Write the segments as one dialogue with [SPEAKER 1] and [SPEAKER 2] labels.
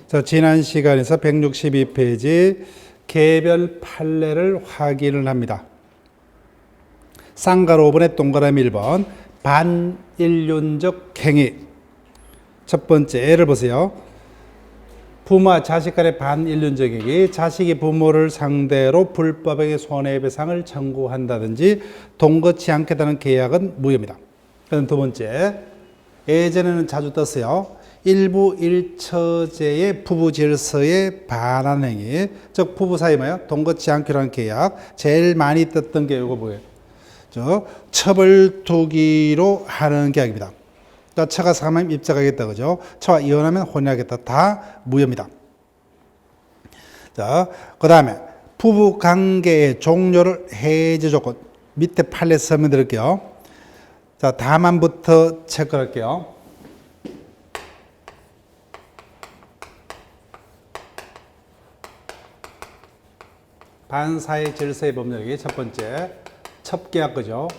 [SPEAKER 1] 자, 지난 시간에서 162페이지 개별 판례를 확인을 합니다. 쌍가로 5번에 동그라미 1번 반인륜적 행위. 첫 번째 예를 보세요. 부모와 자식 간의 반인륜적 행위. 자식이 부모를 상대로 불법에게 손해배상을 청구한다든지 동거치 않겠다는 계약은 무효입니다. 그럼 두 번째, 예전에는 자주 떴어요. 일부 일처제의 부부 질서에 반하는 행위, 즉 부부 사이 뭐예요? 동거치 않기로 한 계약. 제일 많이 떴던 게 이거 뭐예요? 처벌 두기로 하는 계약입니다. 그러니까 처가 사망하면 입자하겠다, 그죠? 처가 이혼하면 혼인하겠다, 다 무효입니다. 자, 그 다음에 부부 관계의 종료를 해제 조건, 밑에 판례 설명드릴게요. 자, 다만부터 체크할게요. 반사회 질서의 법률이 첫 번째, 첩계약, 그죠?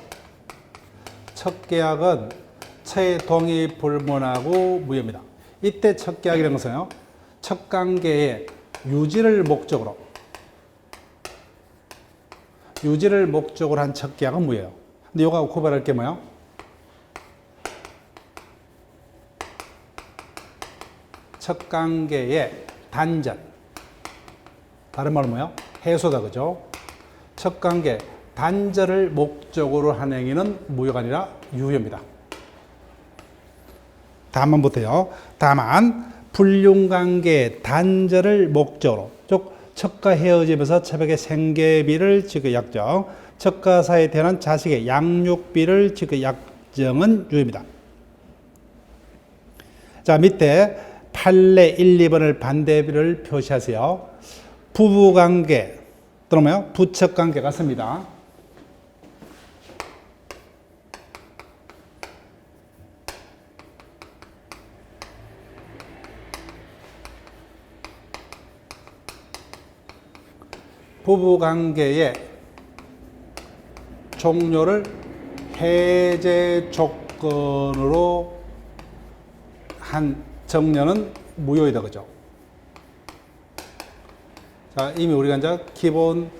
[SPEAKER 1] 첩계약은 처의 동의 불문하고 무효입니다. 이때 첩계약이라는 것은요, 첩관계의 유지를 목적으로 한 첩계약은 무효예요. 근데 이거하고 구별할 게 뭐예요? 첩관계의 단절, 다른 말로 뭐예요? 해소다, 그죠? 첩관계 단절을 목적으로 한 행위는 무효가 아니라 유효입니다. 다만부터요. 다만 불륜관계 단절을 목적으로, 즉 첩과 헤어지면서 첩에게 생계비를 지급 약정, 첩과 사이에 태어난 자식의 양육비를 지급 약정은 유효입니다. 자, 밑에 판례 1, 2번을 반대를 표시하세요. 부부관계 또는 뭐요? 부척관계 같습니다. 부부관계의 종료를 해제 조건으로 한 정려는 무효이다, 그죠? 자, 이미 우리가 이제 기본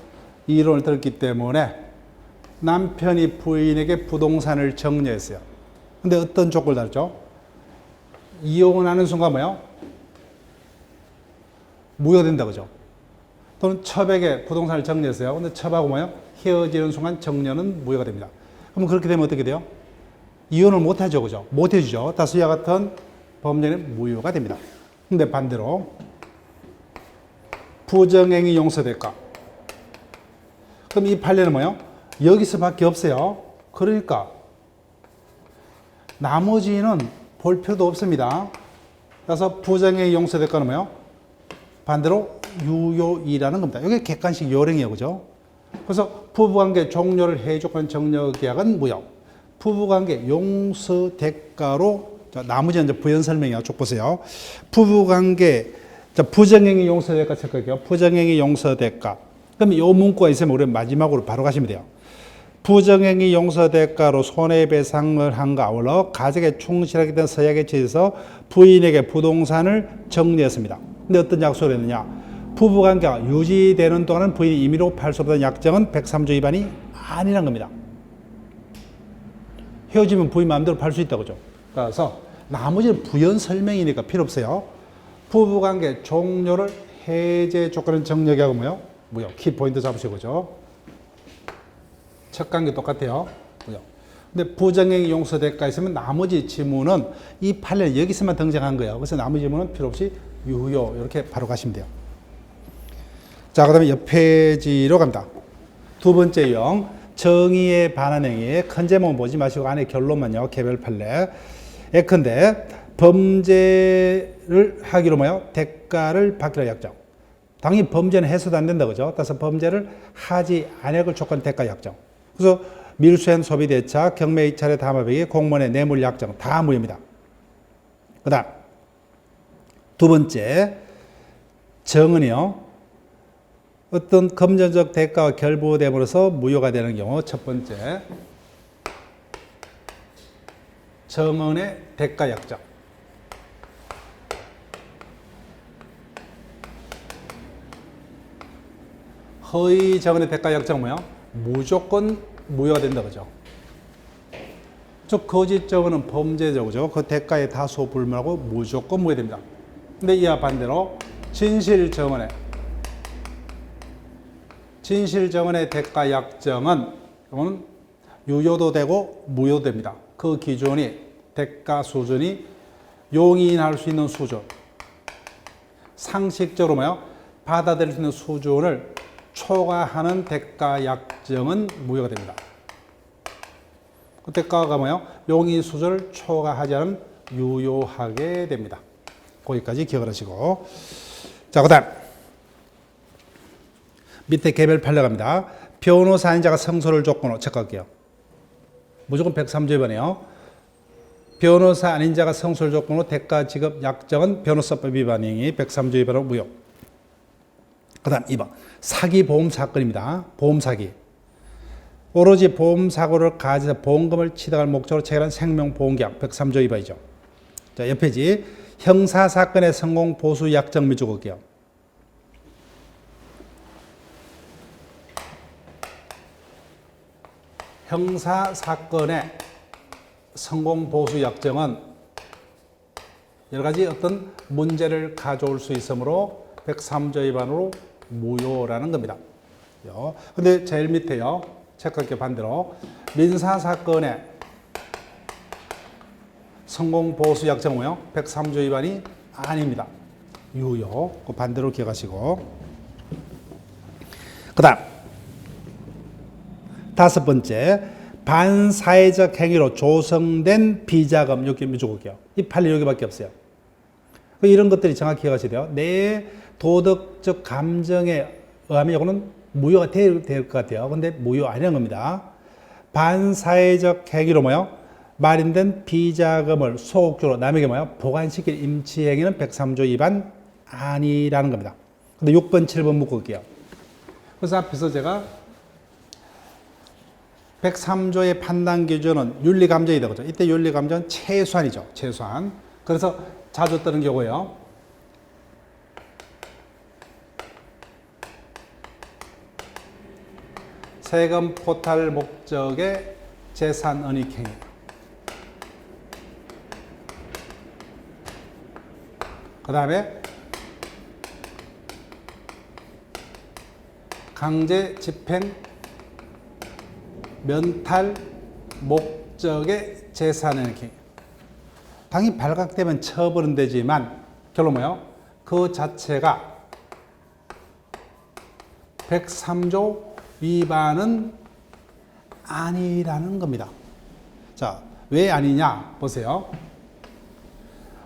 [SPEAKER 1] 이론을 들었기 때문에 남편이 부인에게 부동산을 정려했어요. 근데 어떤 조건을 달죠? 이혼하는 순간 뭐예요? 무효된다, 그죠? 또는 첩에게 부동산을 정려했어요. 근데 첩하고 뭐예요? 헤어지는 순간 정려는 무효가 됩니다. 그럼 그렇게 되면 어떻게 돼요? 이혼을 못 하죠, 그죠? 못 해주죠. 다수와 같은 법률은 무효가 됩니다. 근데 반대로 부정행위 용서될까? 그럼 이 판례는 뭐예요? 여기서밖에 없어요. 그러니까 나머지는 볼 필요도 없습니다. 그래서 부정행위 용서될까는 뭐예요? 반대로 유효이라는 겁니다. 이게 객관식 요령이에요, 그죠? 그래서 부부관계 종료를 해주는 정려계약은 무효. 부부관계 용서 대가로, 나머지는 이제 부연 설명이에요. 쭉 보세요. 부부관계 부정행위 용서대가 체크할게요. 부정행위 용서대가. 그럼 이 문구가 있으면 우리 마지막으로 바로 가시면 돼요. 부정행위 용서대가로 손해배상을 한가 아울러 가족에 충실하게 된 서약에 취해서 부인에게 부동산을 정리했습니다. 근데 어떤 약속을 했느냐? 부부관계가 유지되는 동안은 부인이 임의로 팔 수 없다는 약정은 103조 위반이 아니란 겁니다. 헤어지면 부인 마음대로 팔 수 있다, 그죠? 그래서 나머지는 부연 설명이니까 필요 없어요. 부부관계 종료를 해제 조건은 정려계약은 뭐요? 무효. 키포인트 잡으시고, 그죠? 첫 관계 똑같아요. 무효. 근데 부정행위 용서대가 있으면 나머지 지문은 이 판례는 여기서만 등장한 거예요. 그래서 나머지 지문은 필요 없이 유효. 이렇게 바로 가시면 돼요. 자, 그 다음에 옆 페이지로 갑니다. 두 번째 유형. 정의에 반한 행위. 큰 제목은 보지 마시고 안에 결론만요. 개별 판례. 예컨대 범죄를 하기로 뭐요? 대가를 받기로 약정. 당연히 범죄는 해소도 안 된다, 그죠? 따라서 범죄를 하지 않을 조건 대가 약정. 그래서 밀수행 소비대차, 경매 이차례 담합액이 공무원의 뇌물 약정 다 무효입니다. 그 다음 두 번째 정은이요. 어떤 금전적 대가와 결부됨으로써 무효가 되는 경우 첫 번째 정은의 대가 약정. 허위 정원의 대가 약정 뭐요? 무조건 무효가 된다 그죠? 즉 거짓 정원은 범죄죠 그죠? 그 대가에 다소 불문하고 무조건 무효됩니다. 근데 이와 반대로 진실 정원의 대가 약정은 이거는 유효도 되고 무효도 됩니다. 그 기준이 대가 수준이 용인할 수 있는 수준, 상식적으로 뭐요? 받아들일 수 있는 수준을 초과하는 대가 약정은 무효가 됩니다. 그 대가가 뭐요? 용인 수준을 초과하지 않으면 유효하게 됩니다. 거기까지 기억을 하시고. 자, 그 다음. 밑에 개별 판례 갑니다. 변호사 아닌자가 성소를 조건으로 체크할게요. 무조건 103조 위반이에요. 변호사 아닌 자가 성소를 조건으로 대가 지급 약정은 변호사법 위반행위 103조 위반으로 무효. 그 다음 2번. 사기 보험 사건입니다. 보험 사기. 오로지 보험 사고를 가져서 보험금을 취득할 목적으로 체결한 생명보험계약 103조 위반이죠. 자, 옆 페이지. 형사사건의 성공 보수 약정 및 적을게요. 형사사건의 성공 보수 약정은 여러 가지 어떤 문제를 가져올 수 있으므로 103조 위반으로 무효라는 겁니다. 근데 제일 밑에요. 체크할게요. 반대로. 민사사건의 성공 보수 약정은 뭐요? 103조 위반이 아닙니다. 유효. 그 반대로 기억하시고. 그 다음. 다섯 번째. 반사회적 행위로 조성된 비자금. 여기 적을게요. 이 판례 여기밖에 없어요. 이런 것들이 정확히 기억하셔야 돼요. 내 도덕적 감정에 의하면 이거는 무효가 될 것 같아요. 근데 무효 아니라는 겁니다. 반사회적 행위로 뭐요? 마련된 비자금을 소극적으로 남에게 뭐요? 보관시킬 임치 행위는 103조 위반 아니라는 겁니다. 근데 6번, 7번 묶을게요. 그래서 앞에서 제가 103조의 판단 기준은 윤리감정이다. 그죠? 이때 윤리감정은 최소한이죠. 최소한. 그래서 자주 뜨는 경우예요. 세금 포탈 목적의 재산 은닉 행위. 그 다음에 강제 집행 면탈 목적의 재산 은닉 행위. 당연히 발각되면 처벌은 되지만 결론 뭐예요? 그 자체가 103조 위반은 아니라는 겁니다. 자, 왜 아니냐? 보세요.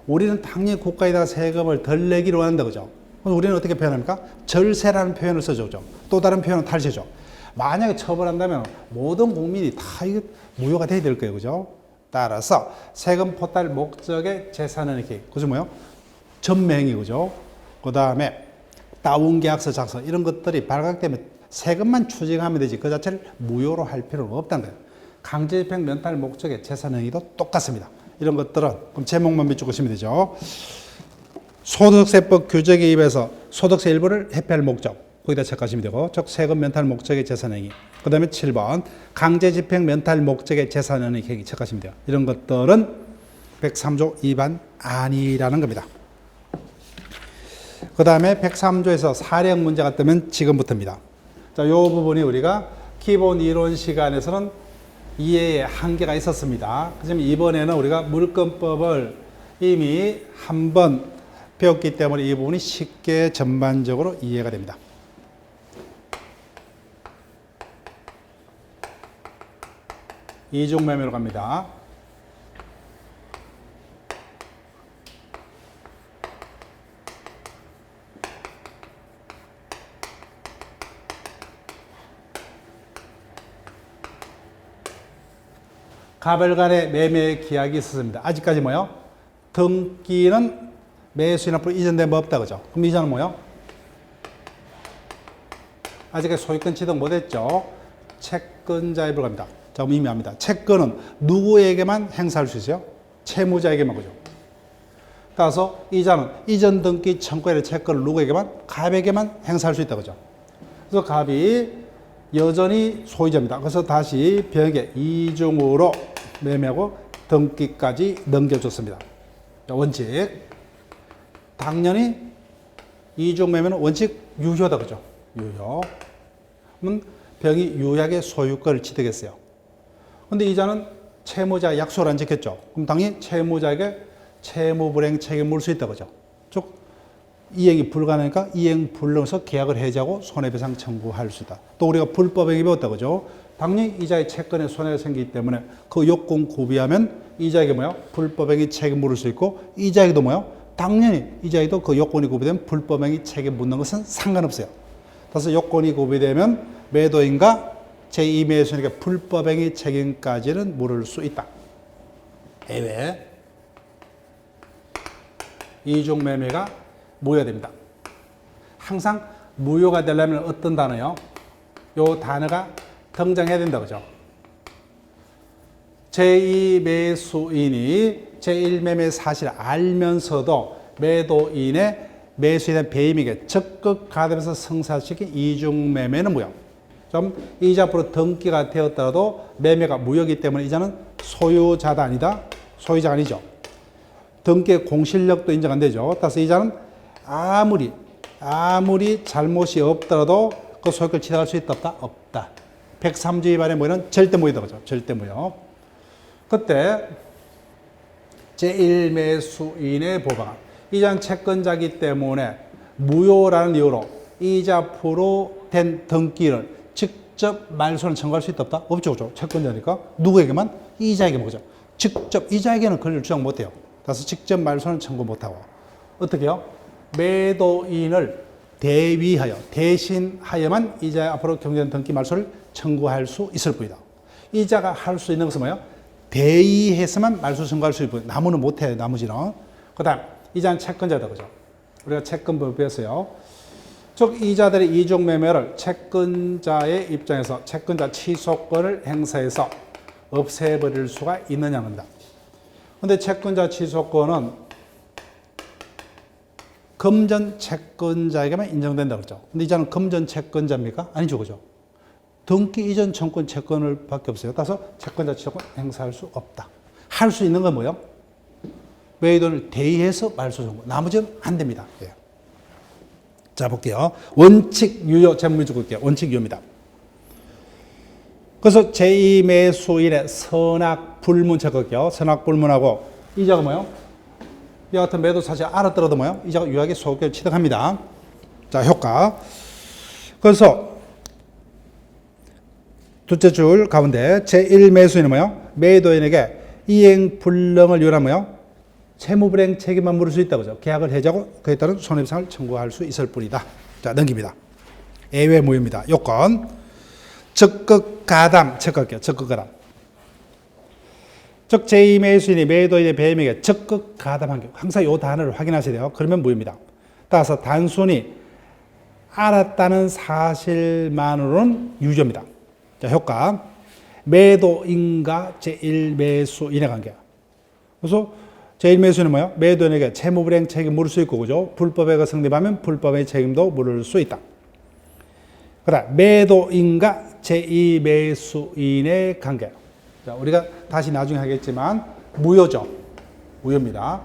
[SPEAKER 1] 우리는 당연히 국가에다가 세금을 덜 내기로 한다, 그죠? 우리는 어떻게 표현합니까? 절세라는 표현을 써죠, 그죠? 또 다른 표현은 탈세죠. 만약에 처벌한다면 모든 국민이 다 이거 무효가 돼야 될 거예요, 그죠? 따라서 세금 포탈 목적의 재산은 이렇게, 그죠? 뭐요? 전매행위, 그죠? 그 다음에 다운계약서 작성, 이런 것들이 발각되면 세금만 추징하면 되지 그 자체를 무효로 할 필요는 없다는 거예요. 강제집행 면탈 목적의 재산행위도 똑같습니다. 이런 것들은 그럼 제목만 비추시면 되죠. 소득세법 규정에 의해서 소득세 일부를 회피할 목적 거기다 체크하시면 되고, 즉 세금 면탈 목적의 재산행위. 그 다음에 7번 강제집행 면탈 목적의 재산행위 체크하시면 돼요. 이런 것들은 103조 위반 아니라는 겁니다. 그 다음에 103조에서 사령 문제가 뜨면 지금부터입니다. 자, 이 부분이 우리가 기본 이론 시간에서는 이해에 한계가 있었습니다. 하지만 이번에는 우리가 물권법을 이미 한번 배웠기 때문에 이 부분이 쉽게 전반적으로 이해가 됩니다. 이중매매로 갑니다. 가별 간의 매매 계약이 있었습니다. 아직까지 뭐요? 등기는 매수인 앞으로 이전된 법 없다, 그죠? 그럼 이전은 뭐요? 아직까지 소유권 취득 못했죠? 채권자에 불과합니다. 자, 그럼 의미합니다. 채권은 누구에게만 행사할 수 있어요? 채무자에게만, 그죠? 따라서 이자는 이전 등기 청구의 채권을 누구에게만? 갑에게만 행사할 수 있다, 그죠? 그래서 갑이 여전히 소유자입니다. 그래서 다시 병에게 이중으로 매매하고 등기까지 넘겨줬습니다. 원칙. 당연히 이중 매매는 원칙 유효다. 그죠? 유효. 그러면 병이 유약의 소유권을 취득했어요. 근데 이자는 채무자 약속을 안 지켰죠. 그럼 당연히 채무자에게 채무불이행 책임을 물 수 있다. 그죠? 즉, 이행이 불가능하니까 이행 불능해서 계약을 해지하고 손해배상 청구할 수 있다. 또 우리가 불법행위 배웠다. 그죠? 당연히 이자의 채권에 손해가 생기기 때문에 그 요건 구비하면 이자에게 불법행위 책임 물을 수 있고 이자에게도 당연히 이자에도 그 요건이 구비되면 불법행위 책임 묻는 것은 상관없어요. 그래서 요건이 구비되면 매도인과 제2매수인에게 불법행위 책임까지는 물을 수 있다. 예외. 이중매매가 무효됩니다. 항상 무효가 되려면 어떤 단어요? 요 단어가 등장해야 된다. 그죠? 제2매수인이 제1매매 사실을 알면서도 매도인의 매수에 대한 배임에게 적극 가담해서 성사시킨 이중매매는 무효. 좀 이자 앞으로 등기가 되었더라도 매매가 무효이기 때문에 이자는 소유자다 아니다? 소유자가 아니죠. 등기의 공실력도 인정 안 되죠. 따라서 이자는 아무리 잘못이 없더라도 그 소유권을 취득할 수 있다 없다? 없다. 103조 위반의 무효는 절대 무효다. 그죠? 절대 무효. 그때 제1매수인의 보방은 이자는 채권자이기 때문에 무효라는 이유로 이자 앞으로 된 등기를 직접 말소를 청구할 수 있다 없다? 없죠. 그죠? 채권자니까 누구에게만? 이자에게만. 그죠? 직접 이자에게는 권리를 주장 못해요. 그래서 직접 말소는 청구 못하고 어떻게 해요? 매도인을 대위하여 대신하여만 이자 앞으로 경제된 등기 말소를 청구할 수 있을 뿐이다. 이자가 할 수 있는 것은 뭐예요? 대의해서만 말소 청구할 수 있고 나머지는 못해요. 나머지는. 그 다음 이자는 채권자다. 그죠? 우리가 채권법 배웠어요. 즉 이자들의 이중매매를 채권자의 입장에서 채권자 취소권을 행사해서 없애버릴 수가 있느냐는 겁니다. 근데 채권자 취소권은 금전 채권자에게만 인정된다 그러죠. 근데 이자는 금전 채권자입니까? 아니죠. 그죠? 등기 이전 청권 채권을 밖에 없어요. 따라서 채권자 취소권 행사할 수 없다. 할 수 있는 건 뭐예요? 매도인을 대의해서 말소 청구. 나머지는 안 됩니다. 예. 자, 볼게요. 원칙 유효 재무주 볼게요. 원칙 유효입니다. 그래서 제2매수인의 선악불문 체크할게요. 선악불문하고 이자가 뭐예요? 이와 같은 매도 사실 알았더라도 뭐예요? 이자가 유효하게 소유권을 취득합니다. 자, 효과. 그래서 둘째 줄 가운데 제1매수인은 뭐예요? 매도인에게 이행 불능을 이유로 뭐예요? 채무불이행 책임만 물을 수 있다고 하죠. 계약을 해지하고 그에 따른 손해배상을 청구할 수 있을 뿐이다. 자, 넘깁니다. 예외 무효입니다. 요건 적극 가담 체크할게요. 적극 가담. 즉 제2매수인이 매도인의 배임에게 적극 가담한 경우 항상 이 단어를 확인하셔야 돼요. 그러면 무효입니다. 따라서 단순히 알았다는 사실만으로는 유죄입니다. 자, 효과. 매도인과 제1매수인의 관계. 그래서 제1매수인은 뭐예요? 매도인에게 채무불이행 책임 물을 수 있고, 그죠? 불법행위가 성립하면 불법의 책임도 물을 수 있다. 그 다음, 매도인과 제2매수인의 관계. 자, 우리가 다시 나중에 하겠지만, 무효죠. 무효입니다.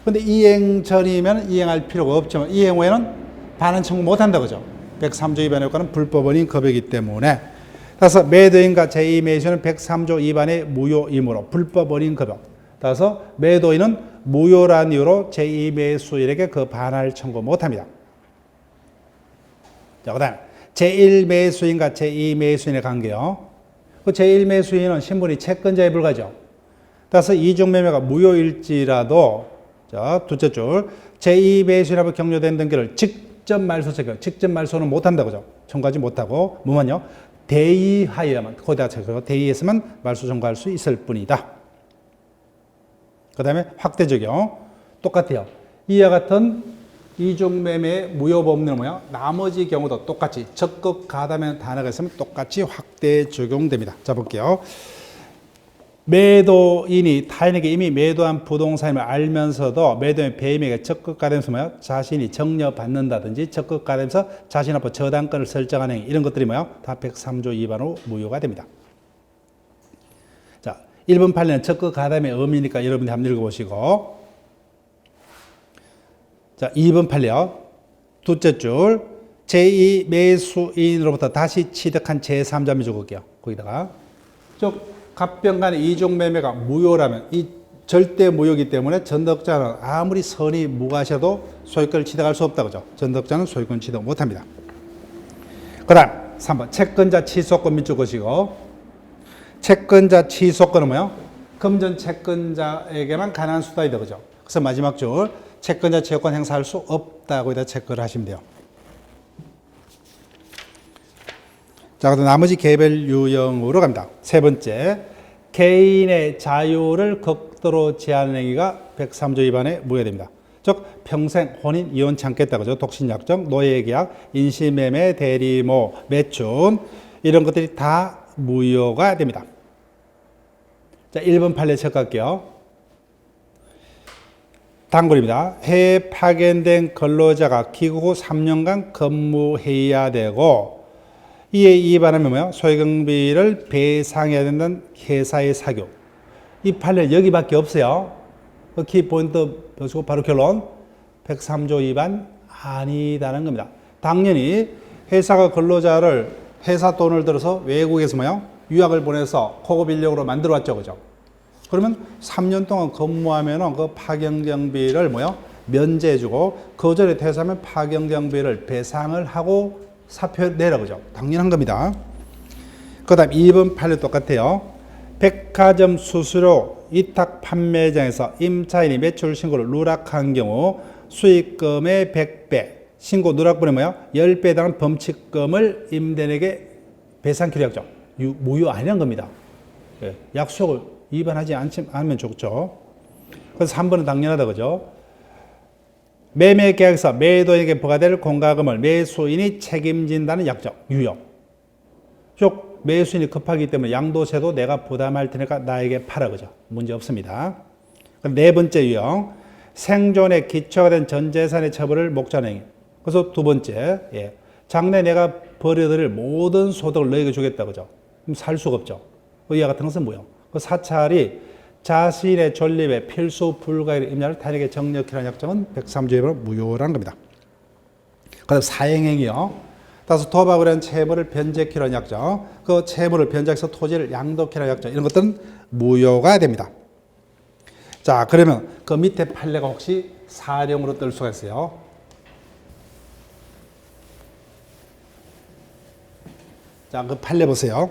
[SPEAKER 1] 근데 이행 전이면 이행할 필요가 없지만, 이행 후에는 반환 청구 못 한다, 그죠? 103조 위반의 효과는 불법원인 겁이기 때문에. 따라서 매도인과 제2매수인은 103조 위반의 무효이므로 불법원인 겁. 따라서 매도인은 무효란 이유로 제2매수인에게 그 반환을 청구 못합니다. 자, 그 다음 제1매수인과 제2매수인의 관계요. 그 제1매수인은 신분이 채권자에 불과하죠. 따라서 이중매매가 무효일지라도 자, 둘째 줄 제2매수인하고 격려된 등기를 직접 말소 체결, 직접 말소는 못한다고 죠. 청구하지 못하고 뭐만요? 대의하여야만, 거기다 체결, 대의해서만 말소 청구할 수 있을 뿐이다. 그 다음에 확대 적용. 똑같아요. 이와 같은 이중매매 무효법률은 뭐야? 나머지 경우도 똑같이 적극 가담의 단어가 있으면 똑같이 확대 적용됩니다. 자, 볼게요. 매도인이 타인에게 이미 매도한 부동산임을 알면서도 매도인 배임에게 적극가담해서 뭐요? 자신이 정려받는다든지 적극가담해서 자신 앞으로 저당권을 설정하는 행위, 이런 것들이 뭐요? 다 103조 위반으로 무효가 됩니다. 자, 1번 판례는 적극가담의 의미니까 여러분이 한번 읽어보시고, 자, 2번 판례요. 둘째 줄, 제2 매수인으로부터 다시 취득한 제3자 적을게요. 거기다가 즉 갑병 간의 이중 매매가 무효라면 이 절대 무효이기 때문에 전덕자는 아무리 선이 무과하셔도 소유권을 취득할 수 없다. 그죠? 전덕자는 소유권 취득 못합니다. 그 다음 3번 채권자 취소권 밑줄 것이고, 채권자 취소권은 뭐요? 금전 채권자에게만 가능한 수단이다. 그죠? 그래서 마지막 줄 채권자 취소권 행사할 수 없다고 여기다 체크를 하시면 돼요. 자, 그다음 나머지 개별 유형으로 갑니다. 세 번째, 개인의 자유를 극도로 제한하는 행위가 103조 위반에 무효됩니다. 즉 평생 혼인 이혼치 않겠다. 그죠? 독신약정, 노예계약, 인신매매, 대리모, 매춘 이런 것들이 다 무효가 됩니다. 자, 1번 판례 체크할게요. 단골입니다. 해외 파견된 근로자가 귀국 후 3년간 근무해야 되고, 이에 위반하면 뭐요? 소액경비를 배상해야 된다는 회사의 사교. 이 판례 여기밖에 없어요. 그 키포인트 보시고 바로 결론. 103조 위반 아니다는 겁니다. 당연히 회사가 근로자를 회사 돈을 들어서 외국에서 뭐요? 유학을 보내서 고급 인력으로 만들어 왔죠. 그죠? 그러면 3년 동안 근무하면은 그 파견경비를 뭐요? 면제해주고, 거절에 퇴사하면 파견경비를 배상을 하고 사표 내라. 그죠? 당연한 겁니다. 그 다음 2번 판례 똑같아요. 백화점 수수료 위탁 판매장에서 임차인이 매출 신고를 누락한 경우 수익금의 100배, 신고 누락분의 뭐야? 10배에 달하는 범칙금을 임대인에게 배상키로 약정. 무효 아니란 겁니다. 예, 약속을 위반하지 않으면 좋죠. 그래서 3번은 당연하다. 그죠? 매매 계약에서 매도인에게 부과될 공과금을 매수인이 책임진다는 약정, 유효. 쭉 매수인이 급하기 때문에 양도세도 내가 부담할 테니까 나에게 팔아. 그죠? 문제 없습니다. 네 번째 유형, 생존에 기초가 된 전 재산의 처벌을 목적하는 행위. 그래서 두 번째, 예, 장래 내가 벌여들일 모든 소득을 너에게 주겠다. 그죠? 그럼 살 수가 없죠. 이와 같은 것은 뭐요? 그 사찰이 자신의 존립에 필수 불가의 임자를 타인에게 정력이라는 약정은 103조 위반으로 무효라는 겁니다. 그 다음 사행행위요. 따라서 도박을 한 채무를 변제키라는 약정, 그 채무를 변제해서 토지를 양도키라는 약정, 이런 것들은 무효가 됩니다. 자, 그러면 그 밑에 판례가 혹시 사령으로 뜰 수가 있어요. 자, 그 판례 보세요.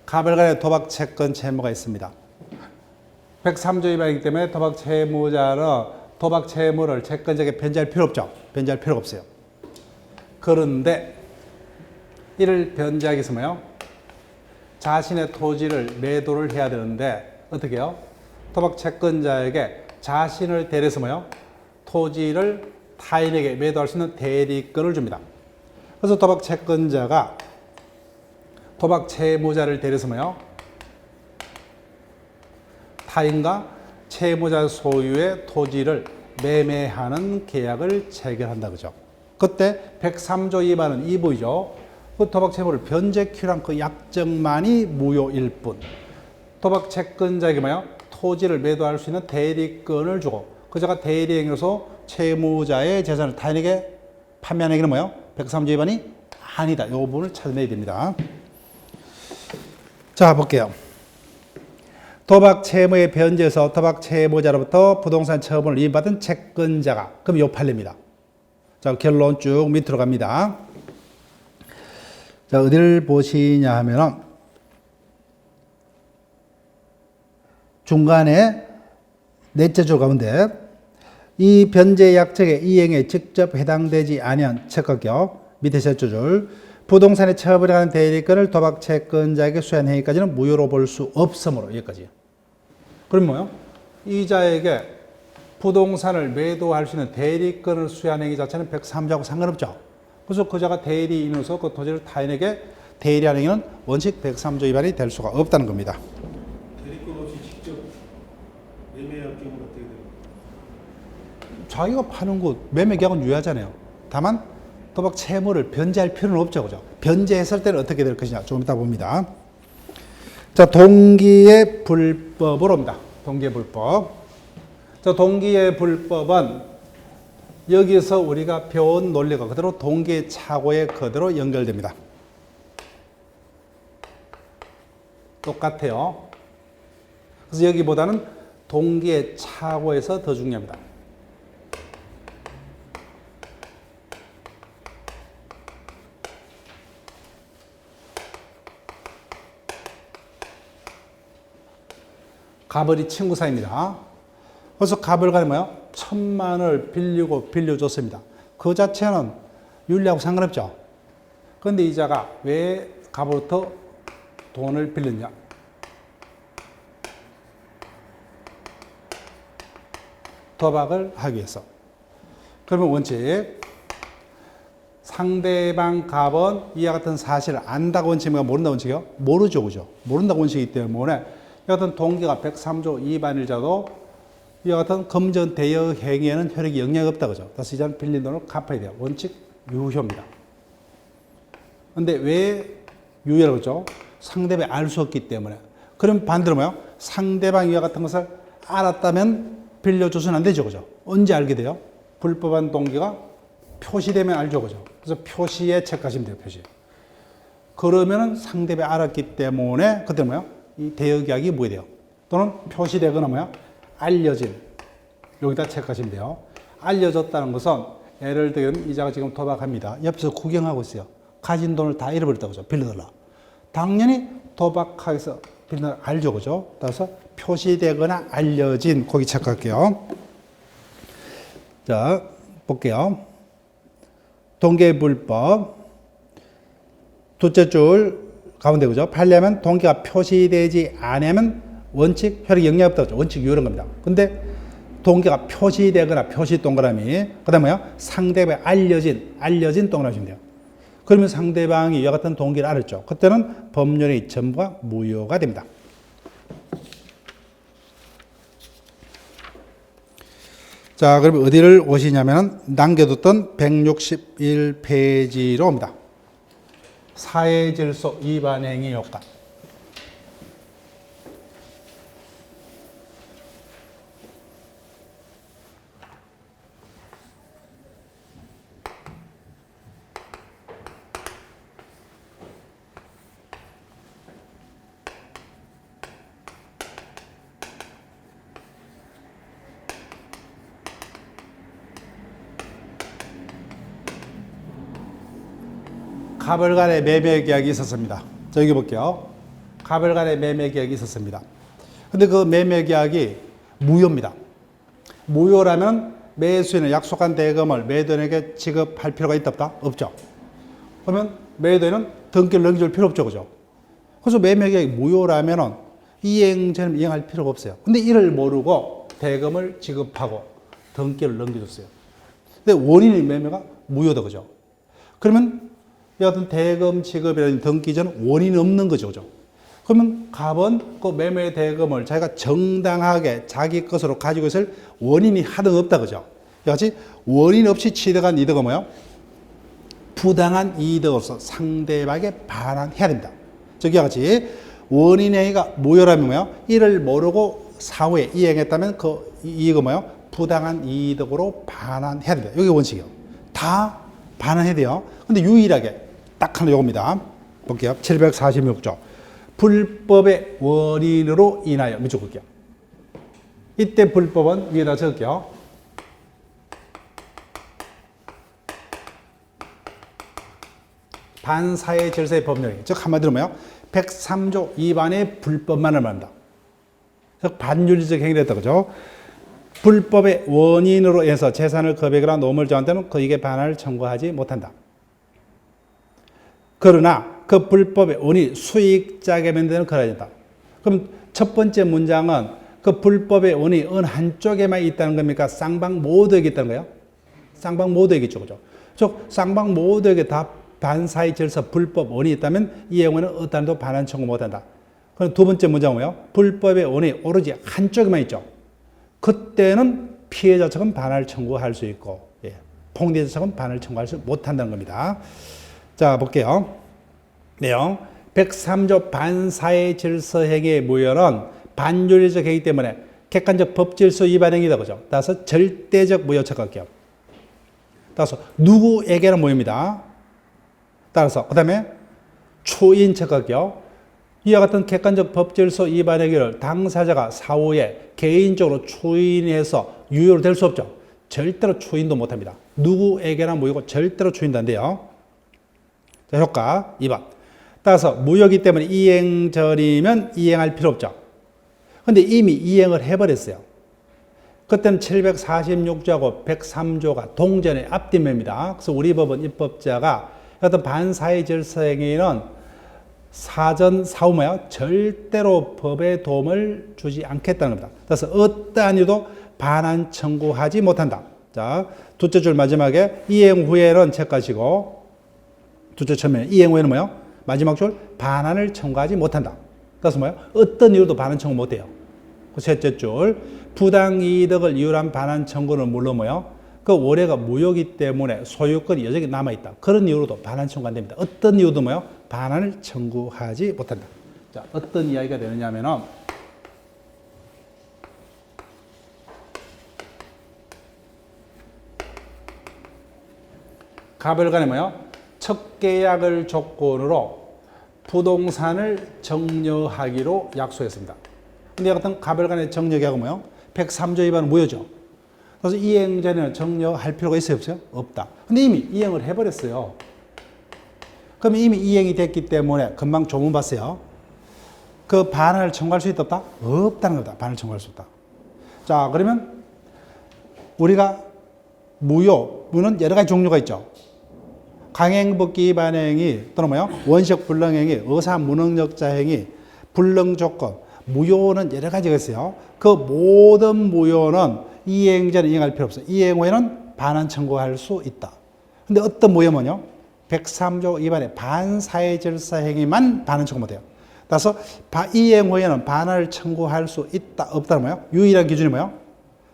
[SPEAKER 1] 가별간의 도박 채권 채무가 있습니다. 103조 위반이기 때문에 도박 채무자는 도박 채무를 채권자에게 변제할 필요 없죠. 변제할 필요가 없어요. 그런데 이를 변제하기 위해서 뭐요? 자신의 토지를 매도를 해야 되는데 어떻게 해요? 도박 채권자에게 자신을 대리해서 뭐요? 토지를 타인에게 매도할 수 있는 대리권을 줍니다. 그래서 도박 채권자가 도박 채무자를 대리해서 뭐요? 타인과 채무자 소유의 토지를 매매하는 계약을 체결한다. 그죠? 그때 103조 위반은 2부이죠. 그 도박 채무를 변제키란 그 약정만이 무효일 뿐. 도박 채권자에게 뭐요? 토지를 매도할 수 있는 대리권을 주고, 그자가 대리행위로서 채무자의 재산을 타인에게 판매하는 얘기는 뭐요? 103조 위반이 아니다. 이 부분을 찾아내야 됩니다. 자, 볼게요. 도박 채무의 변제에서 도박 채무자로부터 부동산 처분을 위임받은 채권자가, 그럼 요 판례입니다. 자, 결론 쭉 밑으로 갑니다. 자, 어디를 보시냐 하면은 중간에 넷째 줄 가운데 이 변제 약정의 이행에 직접 해당되지 아니한 채권격 밑에 세 줄 부동산의 처분에 관한 대리권을 도박 채권자에게 수여한 행위까지는 무효로 볼 수 없으므로 여기까지요. 그럼 뭐요? 이자에게 부동산을 매도할 수 있는 대리권을 수여한 행위 자체는 103조하고 상관없죠. 그래서 그자가 대리인으로서 그 토지를 타인에게 대리하는 행위는 원칙 103조 위반이 될 수가 없다는 겁니다.
[SPEAKER 2] 대리권 없이 직접 매매할 경우는 어떻게 돼요?
[SPEAKER 1] 자기가 파는 곳 매매 계약은 유효하잖아요. 다만 도박 채무를 변제할 필요는 없죠. 그죠? 변제했을 때는 어떻게 될 것이냐. 좀 이따 봅니다. 자, 동기의 불법으로 옵니다. 동기의 불법. 자, 동기의 불법은 여기서 우리가 배운 논리가 그대로 동기의 착오에 그대로 연결됩니다. 똑같아요. 그래서 여기보다는 동기의 착오에서 더 중요합니다. 가벌이 친구 사이입니다. 그래서 가벌간에 뭐요? 1,000만을 빌려줬습니다. 그 자체는 윤리하고 상관없죠. 그런데 이자가 왜 가벌부터 돈을 빌렸냐? 도박을 하기 위해서. 그러면 원칙 상대방 갑은 이와 같은 사실을 안다고 원칙인가 모른다고 원칙이요? 모르죠. 그죠? 모른다고 원칙이기 때문에 이와 같은 동기가 103조 위반일자도 이와 같은 금전 대여 행위에는 효력이 영향이 없다. 그죠? 다시 이자는 빌린 돈을 갚아야 돼요. 원칙 유효입니다. 근데 왜 유효라고 했죠? 상대방이 알 수 없기 때문에. 그럼 반대로 뭐요? 상대방이 이와 같은 것을 알았다면 빌려줘서는 안 되죠. 그죠? 언제 알게 돼요? 불법한 동기가 표시되면 알죠. 그죠? 그래서 표시에 체크하시면 돼요. 표시. 그러면은 상대방이 알았기 때문에 그때 뭐요? 이 대여계약이 뭐가 돼요? 또는 표시되거나 뭐야? 알려진. 여기다 체크하시면 돼요. 알려졌다는 것은 예를 들면 이자가 지금 도박합니다. 옆에서 구경하고 있어요. 가진 돈을 다 잃어버렸다고 그죠? 빌려달라. 당연히 도박하기서 빌려달라 알죠. 그죠? 따라서 표시되거나 알려진 거기 체크할게요. 자, 볼게요. 동계불법. 둘째 줄 가운데 그죠? 팔려면 동기가 표시되지 않으면 원칙 효력이 영향 없다고 하죠. 원칙 유효한 겁니다. 근데 동기가 표시되거나 표시 동그라미 그다음에 뭐요? 상대방에 알려진 동그라미 주면 돼요. 그러면 상대방이 이와 같은 동기를 알았죠. 그때는 법률의 전부가 무효가 됩니다. 자, 그럼 어디를 오시냐면 남겨뒀던 161페이지로 옵니다. 사회질서 위반 행위 효과. 갑을 간의 매매 계약이 있었습니다. 자, 여기 볼게요. 갑을 간의 매매 계약이 있었습니다. 근데 그 매매 계약이 무효입니다. 무효라면 매수인은 약속한 대금을 매도인에게 지급할 필요가 있다 없다? 없죠. 그러면 매도인은 등기를 넘겨줄 필요 없죠. 그죠? 그래서 매매 계약이 무효라면은 이행자는 이행할 필요가 없어요. 근데 이를 모르고 대금을 지급하고 등기를 넘겨줬어요. 근데 원인의 매매가 무효다. 그죠? 그러면 여하튼 대금 지급이라는 등기전 원인이 없는 거죠. 그죠? 그러면 갑은 그 매매 대금을 자기가 정당하게 자기 것으로 가지고 있을 원인이 하등 없다. 그죠? 여하튼 원인 없이 취득한 이득은 뭐예요? 부당한 이득으로서 상대방에게 반환해야 됩니다. 저기와 같이 원인 행위가 무효라면 뭐예요? 이를 모르고 사후에 이행했다면 그 이익은 뭐예요? 부당한 이득으로 반환해야 됩니다. 이게 원칙이에요. 다 반환해야 돼요. 근데 유일하게 딱 하나 요겁니다. 볼게요. 746조. 불법의 원인으로 인하여. 밑줄 볼게요. 이때 불법은 위에다 적을게요. 반사회 질서의 법률. 즉 한마디로 뭐예요? 103조 위반의 불법만을 말합니다. 즉 반윤리적 행위를 했다. 그죠? 불법의 원인으로 해서 재산을 거액이나 노무를 정한다면 그에게 반환을 청구하지 못한다. 그러나 그 불법의 원인이 수익자에게 만드는 거래된다. 그럼 첫 번째 문장은 그 불법의 원인이 어느 한쪽에만 있다는 겁니까? 쌍방 모두에게 있다는 거예요? 쌍방 모두에게 있죠. 그죠? 즉, 쌍방 모두에게 다 반사의 질서 불법 원인이 있다면 이 경우에는 어떠한도 반환 청구 못한다. 그럼 두 번째 문장은 뭐예요? 불법의 원인이 오로지 한쪽에만 있죠. 그때는 피해자 측은 반환을 청구할 수 있고, 폭리자 측은 반환을 청구할 수 못한다는 겁니다. 자, 볼게요. 내용. 103조 반사의 질서 행위의 무효는 반윤리적 행위 때문에 객관적 법질서 위반 행위다. 그죠? 따라서 절대적 무효 척할게요. 따라서 누구에게는 무효입니다. 따라서 그 다음에 추인 척할게요. 이와 같은 객관적 법질서 위반 행위를 당사자가 사후에 개인적으로 추인해서 유효로 될 수 없죠. 절대로 추인도 못합니다. 누구에게나 무효고 절대로 추인도 안 돼요. 자, 효과 2번. 따라서 무효이기 때문에 이행 전이면 이행할 필요 없죠. 근데 이미 이행을 해버렸어요. 그때는 746조하고 103조가 동전의 앞뒷면입니다. 그래서 우리 법은 입법자가 어떤 반사의 질서 행위는 사전 사후 뭐야? 절대로 법에 도움을 주지 않겠다는 겁니다. 그래서 어떠한 이유도 반환 청구하지 못한다. 자, 두째 줄 마지막에 이행 후에는 체크하시고 두째 처음에 이행 후에는 뭐요? 마지막 줄 반환을 청구하지 못한다. 따라서 뭐예요? 어떤 이유도 반환 청구 못해요. 그 셋째 줄 부당이득을 이유로 한 반환 청구는 물론 뭐예요? 그 월해가 무효이기 때문에 소유권이 여전히 남아있다. 그런 이유로도 반환 청구 안 됩니다. 어떤 이유도 뭐예요? 반환을 청구하지 못한다. 자, 어떤 이야기가 되느냐 하면은 가별간에 뭐예요? 첫 계약을 조건으로 부동산을 정려하기로 약속했습니다. 근데 같은 가별간의 정려계약은 뭐예요? 103조 위반은 무효죠. 그래서 이행 전에는 정려할 필요가 있어요, 없어요? 없다. 근데 이미 이행을 해버렸어요. 그럼 이미 이행이 됐기 때문에 금방 조문 봤어요. 그 반환을 청구할 수 있다, 없다? 없다는 거다. 반환을 청구할 수 없다. 자, 그러면 우리가 무효는 여러 가지 종류가 있죠. 강행법기 위반 행위 또는 뭐요? 원식 불능 행위, 의사 무능력자 행위, 불능 조건, 무효는 여러 가지가 있어요. 그 모든 무효는 이행 전에 이행할 필요 없어요. 이행 후에는 반환 청구할 수 있다. 근데 어떤 무효는요? 103조 위반의 반사회 질서 행위만 반환 청구 못해요. 따라서 이행 후에는 반환을 청구할 수 있다, 없다는 뭐예요? 유일한 기준이 뭐예요?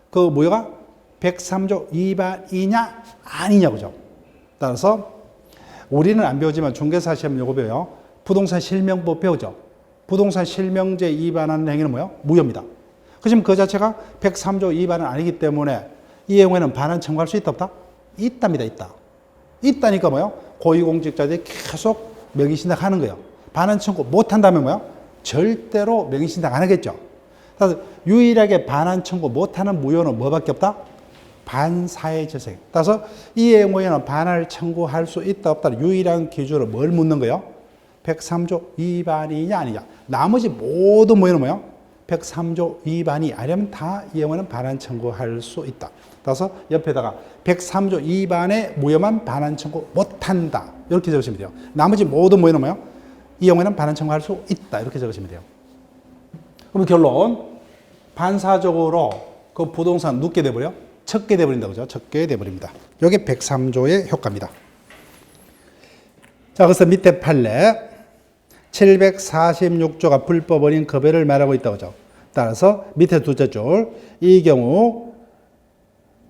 [SPEAKER 1] 그 무효가 103조 위반이냐 아니냐 그죠? 따라서 우리는 안 배우지만 중개사 시험 요거 배워요. 부동산 실명법 배우죠. 부동산 실명제 위반하는 행위는 뭐예요? 무효입니다. 그렇지만 그 자체가 103조 위반은 아니기 때문에 이행 후에는 반환 청구할 수 있다, 없다? 있답니다, 있다. 있다니까 뭐예요? 고위공직자들이 계속 명의신탁 하는 거예요. 반환 청구 못 한다면 뭐예요? 절대로 명의신탁 안 하겠죠. 그래서 유일하게 반환 청구 못 하는 무효는 뭐밖에 없다? 반사회 질서. 따라서 이행 후에는 반환을 청구할 수 있다, 없다. 유일한 기준으로 뭘 묻는 거예요? 103조 위반이냐, 아니냐. 나머지 모든 무효는 뭐예요? 103조 위반이 아니면 다 이행 후에는 반환 청구할 수 있다. 따라서 옆에다가 103조 위반의 무효만 반환 청구 못한다. 이렇게 적으시면 돼요. 나머지 모든 무효는 뭐예요? 이행 후에는 반환 청구할 수 있다. 이렇게 적으시면 돼요. 그럼 결론. 반사적으로 그 부동산 눕게 돼버려? 척게 돼버린다. 그죠? 척게 돼버립니다. 이게 103조의 효과입니다. 자, 그래서 밑에 판례 746조가 불법 원인 급여를 말하고 있다고 하죠. 따라서 밑에 두째 줄, 이 경우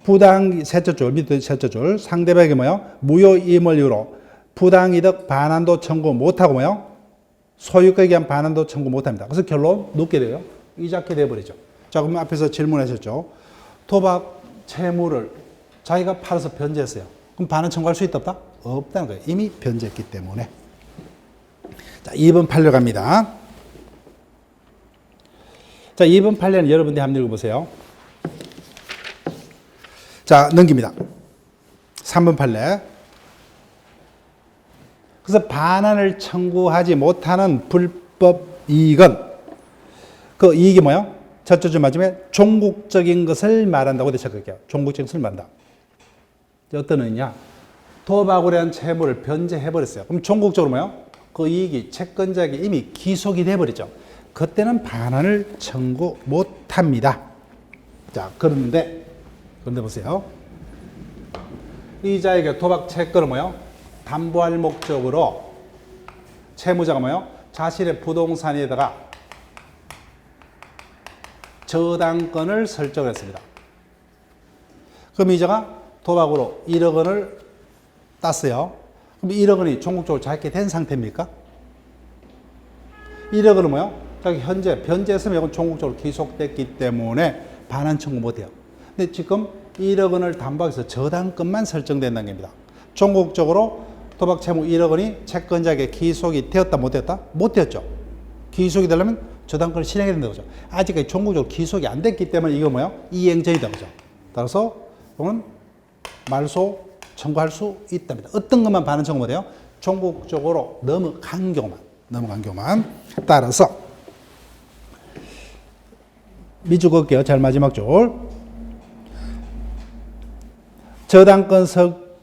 [SPEAKER 1] 부당, 셋째 줄, 밑에 셋째 줄, 상대방이 뭐요? 무효임을 이유로 부당이득 반환도 청구 못하고 뭐요? 소유권에 의한 반환도 청구 못합니다. 그래서 결론 눕게 돼요. 이자게 돼버리죠. 자, 그럼 앞에서 질문하셨죠. 도박 채무를 자기가 팔아서 변제했어요. 그럼 반환 청구할 수 있다, 없다? 없다는 거예요. 이미 변제했기 때문에. 자, 2번 판례 갑니다. 자, 2번 판례는 여러분들이 한번 읽어보세요. 자, 넘깁니다. 3번 판례. 그래서 반환을 청구하지 못하는 불법 이익은 그 이익이 뭐예요? 첫째 줄 맞으면 종국적인 것을 말한다고 대체할게요. 종국적인 것을 말한다. 어떤 의미냐? 도박으로 한 채무를 변제해버렸어요. 그럼 종국적으로 뭐요? 그 이익이 채권자에게 이미 기속이 돼버리죠. 그때는 반환을 청구 못합니다. 자, 그런데 보세요. 이자에게 도박 채권을 뭐요? 담보할 목적으로 채무자가 뭐요? 자신의 부동산에다가 저당권을 설정했습니다. 그럼 이자가 도박으로 1억 원을 땄어요. 그럼 1억 원이 종국적으로 자기게 된 상태입니까? 1억 원은 뭐요? 자기 현재 변제했으면 이건 종국적으로 기속됐기 때문에 반환 청구 못해요. 근데 지금 1억 원을 담보해서 저당권만 설정된다는 겁니다. 종국적으로 도박 채무 1억 원이 채권자에게 기속이 되었다 못 되었다? 못 되었죠. 기속이 되려면 저당권을 실행해야 된다고 하죠. 아직까지 종국적으로 기속이 안 됐기 때문에 이거 뭐예요? 이행전이다 그죠. 따라서 이건 말소 청구할 수 있답니다. 어떤 것만 반환 청구 못해요? 종국적으로 넘어간 경우만. 따라서 밑줄 그을게요. 제일 마지막 줄. 저당권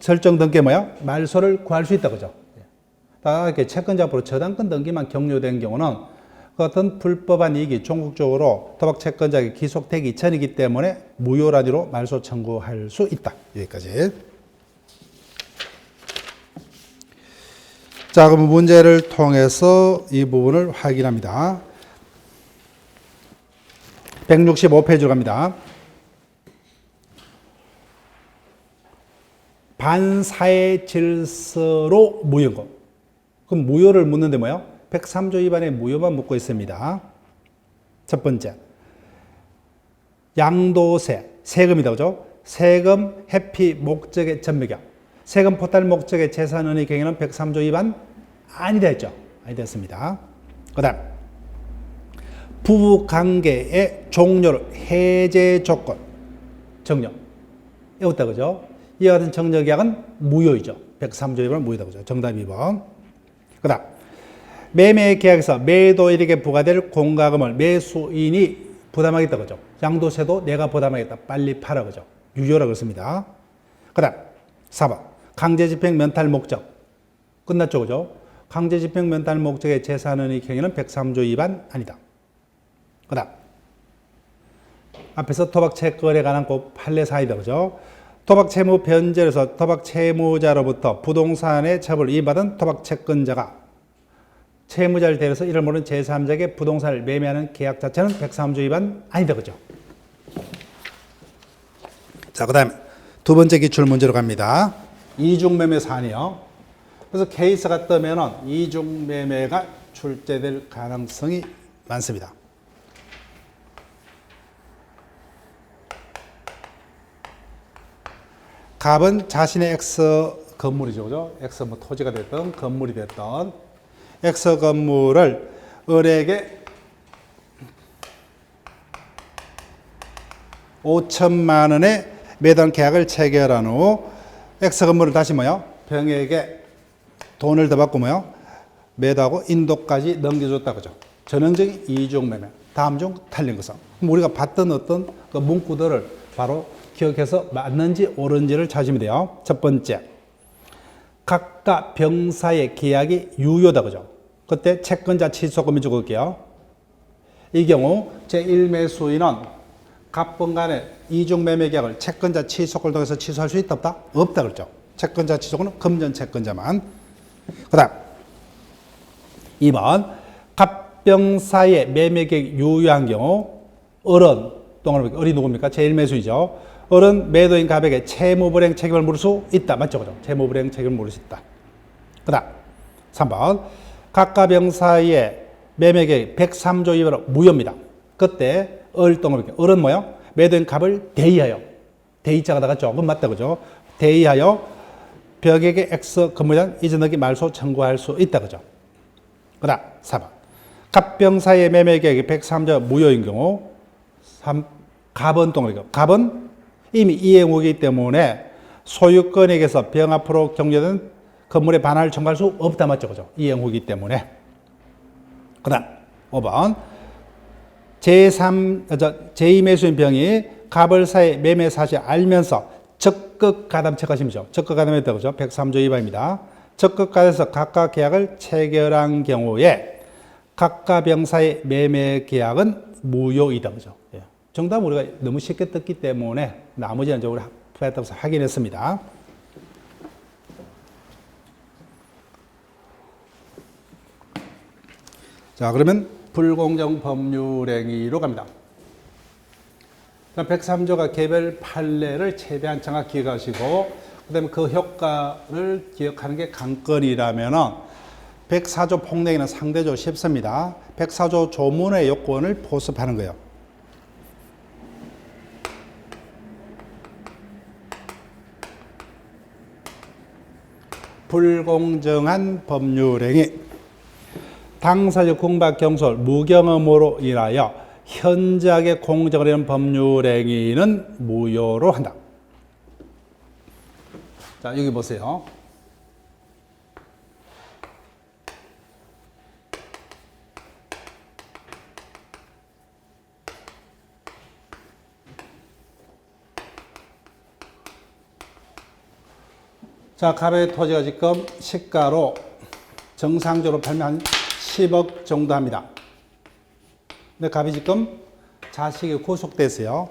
[SPEAKER 1] 설정 등기에 뭐야? 말소를 구할 수 있다 그죠. 이렇게 채권자 앞으로 저당권 등기만 격려된 경우는 그 어떤 불법한 이익이 종국적으로 도박 채권자에게 기속되기 전이기 때문에 무효란위로 말소 청구할 수 있다. 여기까지. 자, 그럼 문제를 통해서 이 부분을 확인합니다. 165페이지로 갑니다. 반사회 질서로 무효고. 그럼 무효를 묻는데 뭐예요? 103조 위반의 무효만 묻고 있습니다. 첫 번째. 양도세, 세금이다. 그죠? 세금 회피 목적의 전매경. 세금 포탈 목적의 재산은의 경우에는 103조 위반 아니다 했죠. 아니다 했습니다. 그 다음. 부부관계의 종료를 해제 조건. 정령. 이었다 그죠? 이와 같은 정려계약은 무효이죠. 103조 위반은 무효다 그죠? 정답 2번. 그 다음. 매매 계약에서 매도인에게 부과될 공과금을 매수인이 부담하겠다 그죠? 양도세도 내가 부담하겠다. 빨리 팔아 그죠? 유효라 그렇습니다. 그 다음 4번 강제집행 면탈 목적 끝났죠 그죠? 강제집행 면탈 목적의 재산은의 경우에는 103조 위반 아니다. 그 다음 앞에서 도박 채권에 관한 꼭 판례 사이다 그죠? 도박 채무 변제에서 도박 채무자로부터 부동산의 처벌을 이행받은 도박 채권자가 채무자를 대해서 이를 모르는 제3자에게 부동산을 매매하는 계약 자체는 103조 위반 아니다 그죠? 자, 그 다음에 두 번째 기출 문제로 갑니다. 이중매매 사안이요. 그래서 케이스가 뜨면은 이중매매가 출제될 가능성이 많습니다. 갑은 자신의 X 건물이죠, 그죠? X 뭐 토지가 됐던 건물이 됐던 X 건물을 을에게 5천만 원의 매도한 계약을 체결한 후 X 건물을 다시 뭐요? 병에게 돈을 더 받고 뭐요? 매도하고 인도까지 넘겨줬다 그죠? 전형적인 이중매매. 다음 중 틀린 것은 우리가 봤던 어떤 그 문구들을 바로 기억해서 맞는지 옳은지를 찾으면 돼요. 첫 번째, 각각 병사의 계약이 유효다 그죠? 그때 채권자 취소금이 적을게요. 이 경우 제1매수인은 갑분 간의 이중매매 계약을 채권자 취소를 통해서 취소할 수 있다 없다? 없다 그렇죠. 채권자 취소는 금전 채권자만. 그 다음 2번 갑병사의 매매 계획이 유효한 경우 을은 동그라미 을이 누굽니까? 제1매수이죠. 을은 매도인 갑에게 채무불이행 책임을 물을 수 있다. 맞죠? 그죠? 채무불이행 책임을 물을 수 있다. 그 다음 3번 각과 병사의 매매계획 103조 위반으로 무효입니다. 그때 을 동그라미 을은 뭐요? 매도인 갑을 대의하여 대의자가 나갔죠? 그건 맞다 그죠? 대의하여 벽에게 X 건물에 이전하기 말소 청구할 수 있다 그죠? 그 다음 4번 갑병사의 매매계획이 103조 무효인 경우 갑은 동그라미 갑은 이미 이행 후이기 때문에 소유권에게서 병 앞으로 경료된 건물의 반환을 청구할 수 없다 맞죠? 그죠? 이행 후이기 때문에. 그 다음 5번 제2 매수인 병이 갑을사의 매매 사실 알면서 적극 가담책하심이죠. 적극 가담했다 그죠? 103조 2번입니다. 적극 가담해서 각각 계약을 체결한 경우에 각각 병사의 매매 계약은 무효이다 그죠? 예. 정답 우리가 너무 쉽게 떴기 때문에 나머지는 우리 플랫에서 확인했습니다. 자, 그러면 불공정 법률행위로 갑니다. 103조가 개별 판례를 최대한 정확히 기억하시고, 그 다음에 그 효과를 기억하는 게 관건이라면 104조 폭력에는 상대적으로 쉽습니다. 104조 조문의 요건을 포섭하는 거예요. 불공정한 법률행위. 당사적 공박 경솔 무경험으로 인하여 현저하게 공정을 이룬 법률행위는 무효로 한다. 자, 여기 보세요. 자, 갑의 토지가 지금 시가로 정상적으로 팔면 한 10억 정도 합니다. 근데 갑이 지금 자식이 구속됐어요.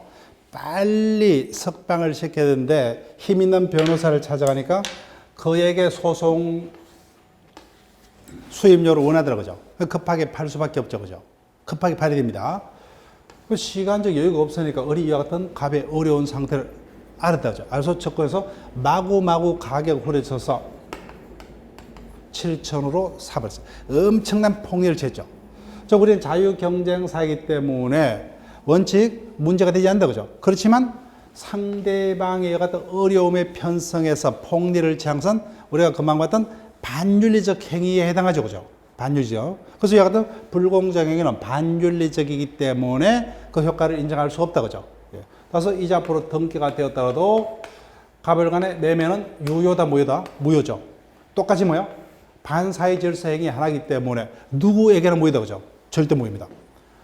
[SPEAKER 1] 빨리 석방을 시켜야 되는데 힘 있는 변호사를 찾아가니까 그에게 소송 수임료를 원하더라고요. 급하게 팔 수밖에 없죠. 그죠? 급하게 팔아야 됩니다. 시간적 여유가 없으니까 이와 같은 갑의 어려운 상태를 알았다죠. 알아서 접근해서 마구마구 가격을 후려쳐서 7천으로 사버렸어요. 엄청난 폭리를 쳤죠. 우리는 자유경쟁사이기 때문에 원칙 문제가 되지 않는다 그죠. 그렇지만 상대방의 같은 어려움에 편성해서 폭리를 취한 우리가 금방 봤던 반윤리적 행위에 해당하죠. 그죠. 반윤리적. 그래서 이와 같은 불공정 행위는 반윤리적이기 때문에 그 효과를 인정할 수 없다 그죠. 그래서 이제 앞으로 등기가 되었더라도 갑을 간의 매매는 유효다 무효다? 무효죠. 똑같이 뭐요? 반사회 질서 행위 하나이기 때문에 누구에게나 무효다 그죠? 절대 무효입니다.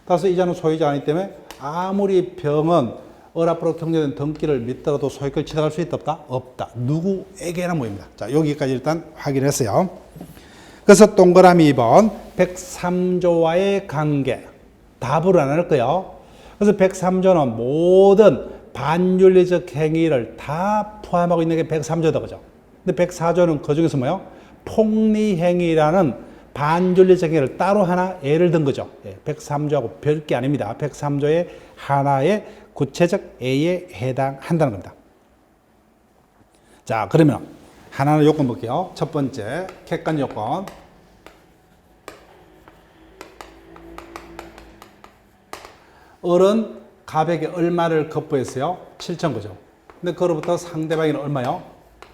[SPEAKER 1] 따라서 이자는 소유자 아니기 때문에 아무리 병은 앞으로 경제된 등기를 믿더라도 소유권을 취득할 수 있다 없다? 없다. 누구에게나 무효입니다. 자, 여기까지 일단 확인했어요. 그래서 동그라미 2번 103조와의 관계 답으로 안 할 거예요. 그래서 103조는 모든 반윤리적 행위를 다 포함하고 있는 게 103조다 그죠? 근데 104조는 그 중에서 뭐요? 폭리행위라는 반윤리적 행위를 따로 하나 예를 든 거죠. 103조하고 별게 아닙니다. 103조의 하나의 구체적 A에 해당한다는 겁니다. 자, 그러면 하나는 요건 볼게요. 첫 번째, 객관 요건. 을은 갑에게 얼마를 급부했어요? 7천 거죠. 근데 그로부터 상대방에는 얼마요?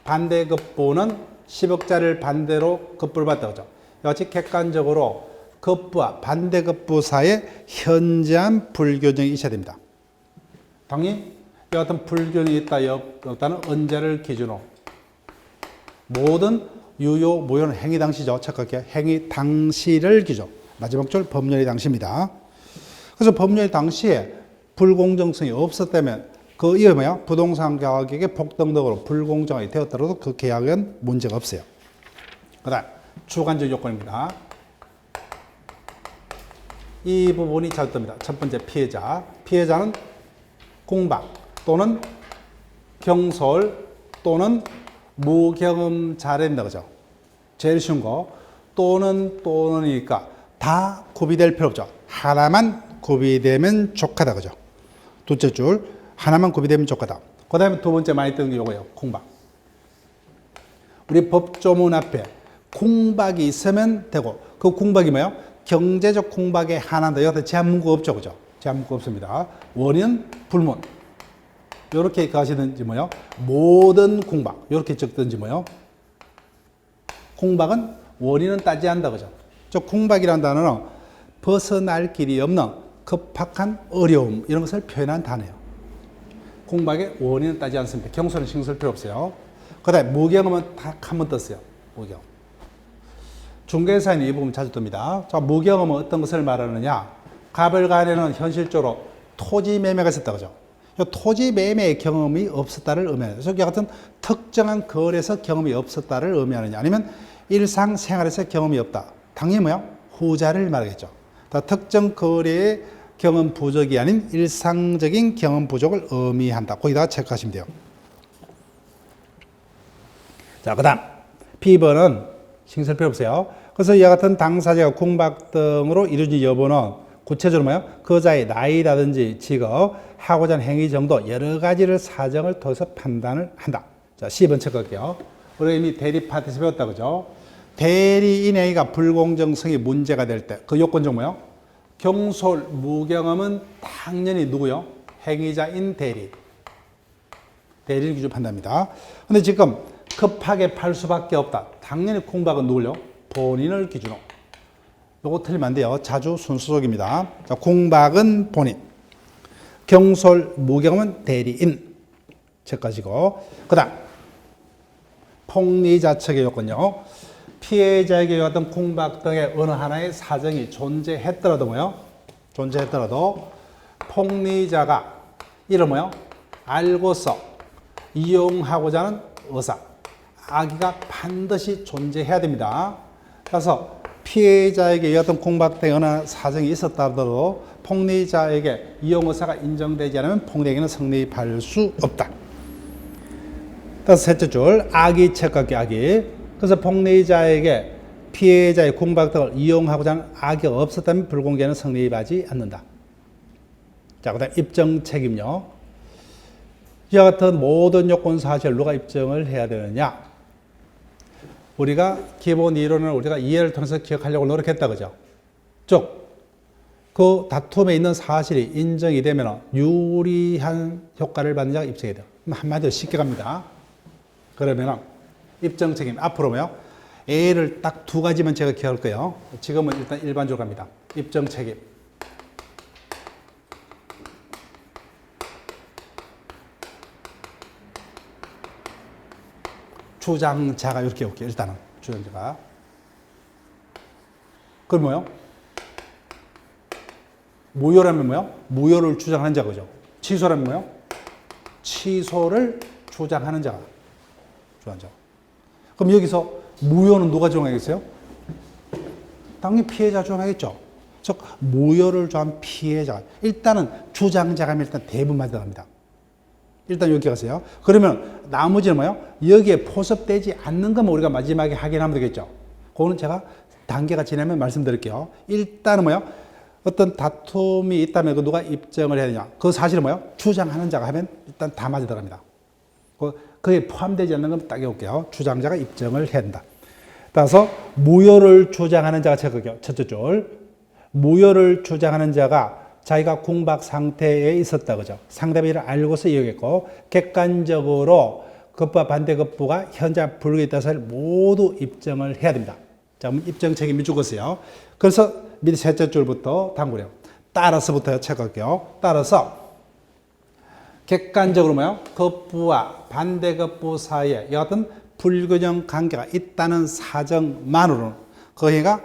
[SPEAKER 1] 반대급부는 10억짜리를 반대로 급부를 받다 그죠. 역시 객관적으로 급부와 반대급부 사이에 현저한 불균형이 있어야 됩니다. 당연히 이 같은 불균형이 있다 없다는 언제를 기준으로 모든 유효 무효는 행위 당시죠. 착각해 행위 당시를 기준. 마지막 줄 법률의 당시입니다. 그래서 법률의 당시에 불공정성이 없었다면 이게 뭐야? 부동산 가격의 폭등등으로 불공정하게 되었더라도 그 계약은 문제가 없어요. 그 다음, 주관적 요건입니다. 이 부분이 잘 뜹니다. 첫 번째, 피해자. 피해자는 공박 또는 경솔 또는 무경험자랍니다. 그죠? 제일 쉬운 거. 또는이니까 다 구비될 필요 없죠. 하나만 구비되면 족하다. 그죠? 둘째 줄. 하나만 구비되면 족하다. 그 다음에 두 번째 많이 뜨는 게 이거예요. 공박. 우리 법조문 앞에 공박이 있으면 되고, 그 공박이 뭐예요? 경제적 공박에 한한다. 여기다 제한문구 없죠. 그죠? 제한문구 없습니다. 원인, 불문. 이렇게 가시든지 뭐예요? 모든 공박. 이렇게 적든지 뭐예요? 공박은 원인은 따지지 않는다. 그죠? 저 공박이라는 단어는 벗어날 길이 없는 급박한 어려움, 이런 것을 표현한 단어예요. 공박의 원인은 따지지 않습니다. 경솔은 신경 쓸 필요 없어요. 그 다음에 무경험은 딱 한 번 떴어요. 무경. 중개사에는 이 부분 자주 뜹니다. 자, 무경험은 어떤 것을 말하느냐? 가벌간에는 현실적으로 토지 매매가 있었다 그죠? 이 토지 매매의 경험이 없었다를 의미하는 그래서 이와 같은 특정한 거래에서 경험이 없었다를 의미하느냐 아니면 일상생활에서 경험이 없다. 당연히 뭐야? 후자를 말하겠죠. 특정 거래의 경험 부족이 아닌 일상적인 경험 부족을 의미한다. 거기다가 체크하시면 돼요. 자, 그 다음 B번은 신경 쓸 필요 없어요. 그래서 이와 같은 당사자가 궁박 등으로 이루어진 여부는 구체적으로 뭐예요? 그자의 나이라든지 직업, 하고자 하는 행위 정도 여러 가지를 사정을 통해서 판단을 한다. 자, 10번 체크할게요. 우리가 이미 대리 파트에서 배웠다 그죠? 대리인 행위가 불공정성이 문제가 될 때 그 요건 뭐예요? 경솔, 무경험은 당연히 누구요? 행위자인 대리. 대리인 기준 판단합니다. 근데 지금 급하게 팔 수밖에 없다. 당연히 궁박은 누구요? 본인을 기준으로. 요거 틀리면 안 돼요. 자주 순수속입니다. 자, 궁박은 본인. 경솔, 무경험은 대리인. 체크하시고. 그 다음. 폭리자 측의 요건요. 피해자에게 어떤 궁박 등의 어느 하나의 사정이 존재했더라도 뭐요? 존재했더라도 폭리자가 이를 뭐요? 알고서 이용하고자 하는 의사, 악의가 반드시 존재해야 됩니다. 그래서 피해자에게 어떤 궁박 등의 어느 사정이 있었다더라도 폭리자에게 이용 의사가 인정되지 않으면 폭리에게는 성립할 수 없다. 그래서 셋째 줄, 악의 체크하기 악의. 그래서 폭리자에게 피해자의 궁박 등을 이용하고자 하는 악이 없었다면 불공개는 성립하지 않는다. 자, 그 다음 입증 책임요. 이와 같은 모든 요건 사실을 누가 입증을 해야 되느냐? 우리가 기본 이론을 우리가 이해를 통해서 기억하려고 노력했다 그죠? 즉, 그 다툼에 있는 사실이 인정이 되면 유리한 효과를 받는 자가 입증이 돼요. 한마디로 쉽게 갑니다. 그러면 입증 책임 앞으로 뭐요? A를 딱 두 가지만 제가 기억할 거예요. 지금은 일단 일반적으로 갑니다. 입증 책임. 주장자가 이렇게 올게요. 일단은 주장자가. 그럼 뭐요? 무효라면 뭐요? 무효를 주장하는 자거죠. 취소라면 뭐요? 취소를 주장하는 자가. 주장자. 그럼 여기서 무효는 누가 주장하겠어요? 당연히 피해자 주장하겠죠. 즉 무효를 주장한 피해자. 일단은 주장자가 일단 대부분 들어갑니다. 일단 여기 가세요. 그러면 나머지는 뭐예요? 여기에 포섭되지 않는 것만 우리가 마지막에 확인하면 되겠죠. 그거는 제가 단계가 지나면 말씀드릴게요. 일단은 뭐예요? 어떤 다툼이 있다면 그 누가 입증을 해야 되냐? 그 사실은 뭐예요? 주장하는 자가 하면 일단 다 맞아 들어갑니다. 그에 포함되지 않는 건 딱 해볼게요. 주장자가 입증을 해야 된다. 따라서 무효를 주장하는 자가 첫째 줄. 무효를 주장하는 자가 자기가 궁박 상태에 있었다 그죠? 상대방이 이를 알고서 이용했고 객관적으로 급부와 반대급부가 현재 불구에 있다서 모두 입증을 해야 됩니다. 자, 그럼 입증 책임이 죽었어요. 그래서 밑에 셋째 줄부터 당구래요. 따라서부터 체크할게요. 따라서 객관적으로 뭐요? 급부와 반대급부 사이에 어떤 불균형 관계가 있다는 사정만으로는 그 행위가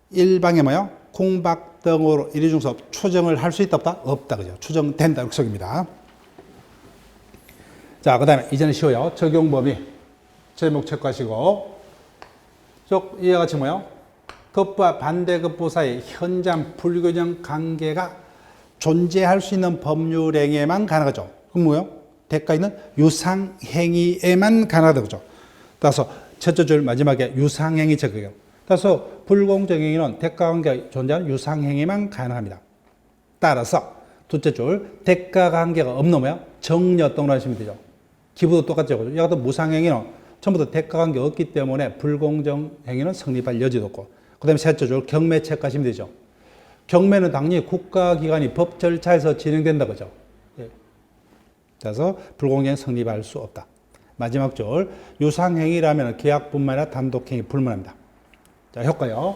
[SPEAKER 1] 일방에 뭐요? 궁박 등으로 일위 중서 추정을 할 수 있다 없다? 없다 그죠? 추정된다 이렇게 속입니다. 자, 그 다음에 이제는 쉬워요. 적용 범위 제목 체크하시고 쭉 이와 같이 뭐요? 급부와 반대급부 사이 현장 불균형 관계가 존재할 수 있는 법률행위에만 가능하죠. 그럼 뭐요? 대가 있는 유상행위에만 가능하다 그죠? 따라서 첫째 줄 마지막에 유상행위 체크해요. 따라서 불공정행위는 대가관계가 존재하는 유상행위만 가능합니다. 따라서 둘째 줄 대가관계가 없는 뭐야? 정려동으로 하시면 되죠. 기부도 똑같죠. 이 같은 무상행위는 처음부터 대가관계 없기 때문에 불공정행위는 성립할 여지도 없고 그 다음에 셋째 줄 경매 체크하시면 되죠. 경매는 당연히 국가기관이 법 절차에서 진행된다 그죠. 예. 그래서 불공정행 성립할 수 없다. 마지막 줄 유상행위라면 계약뿐만 아니라 단독행위 불문합니다. 자, 효과요.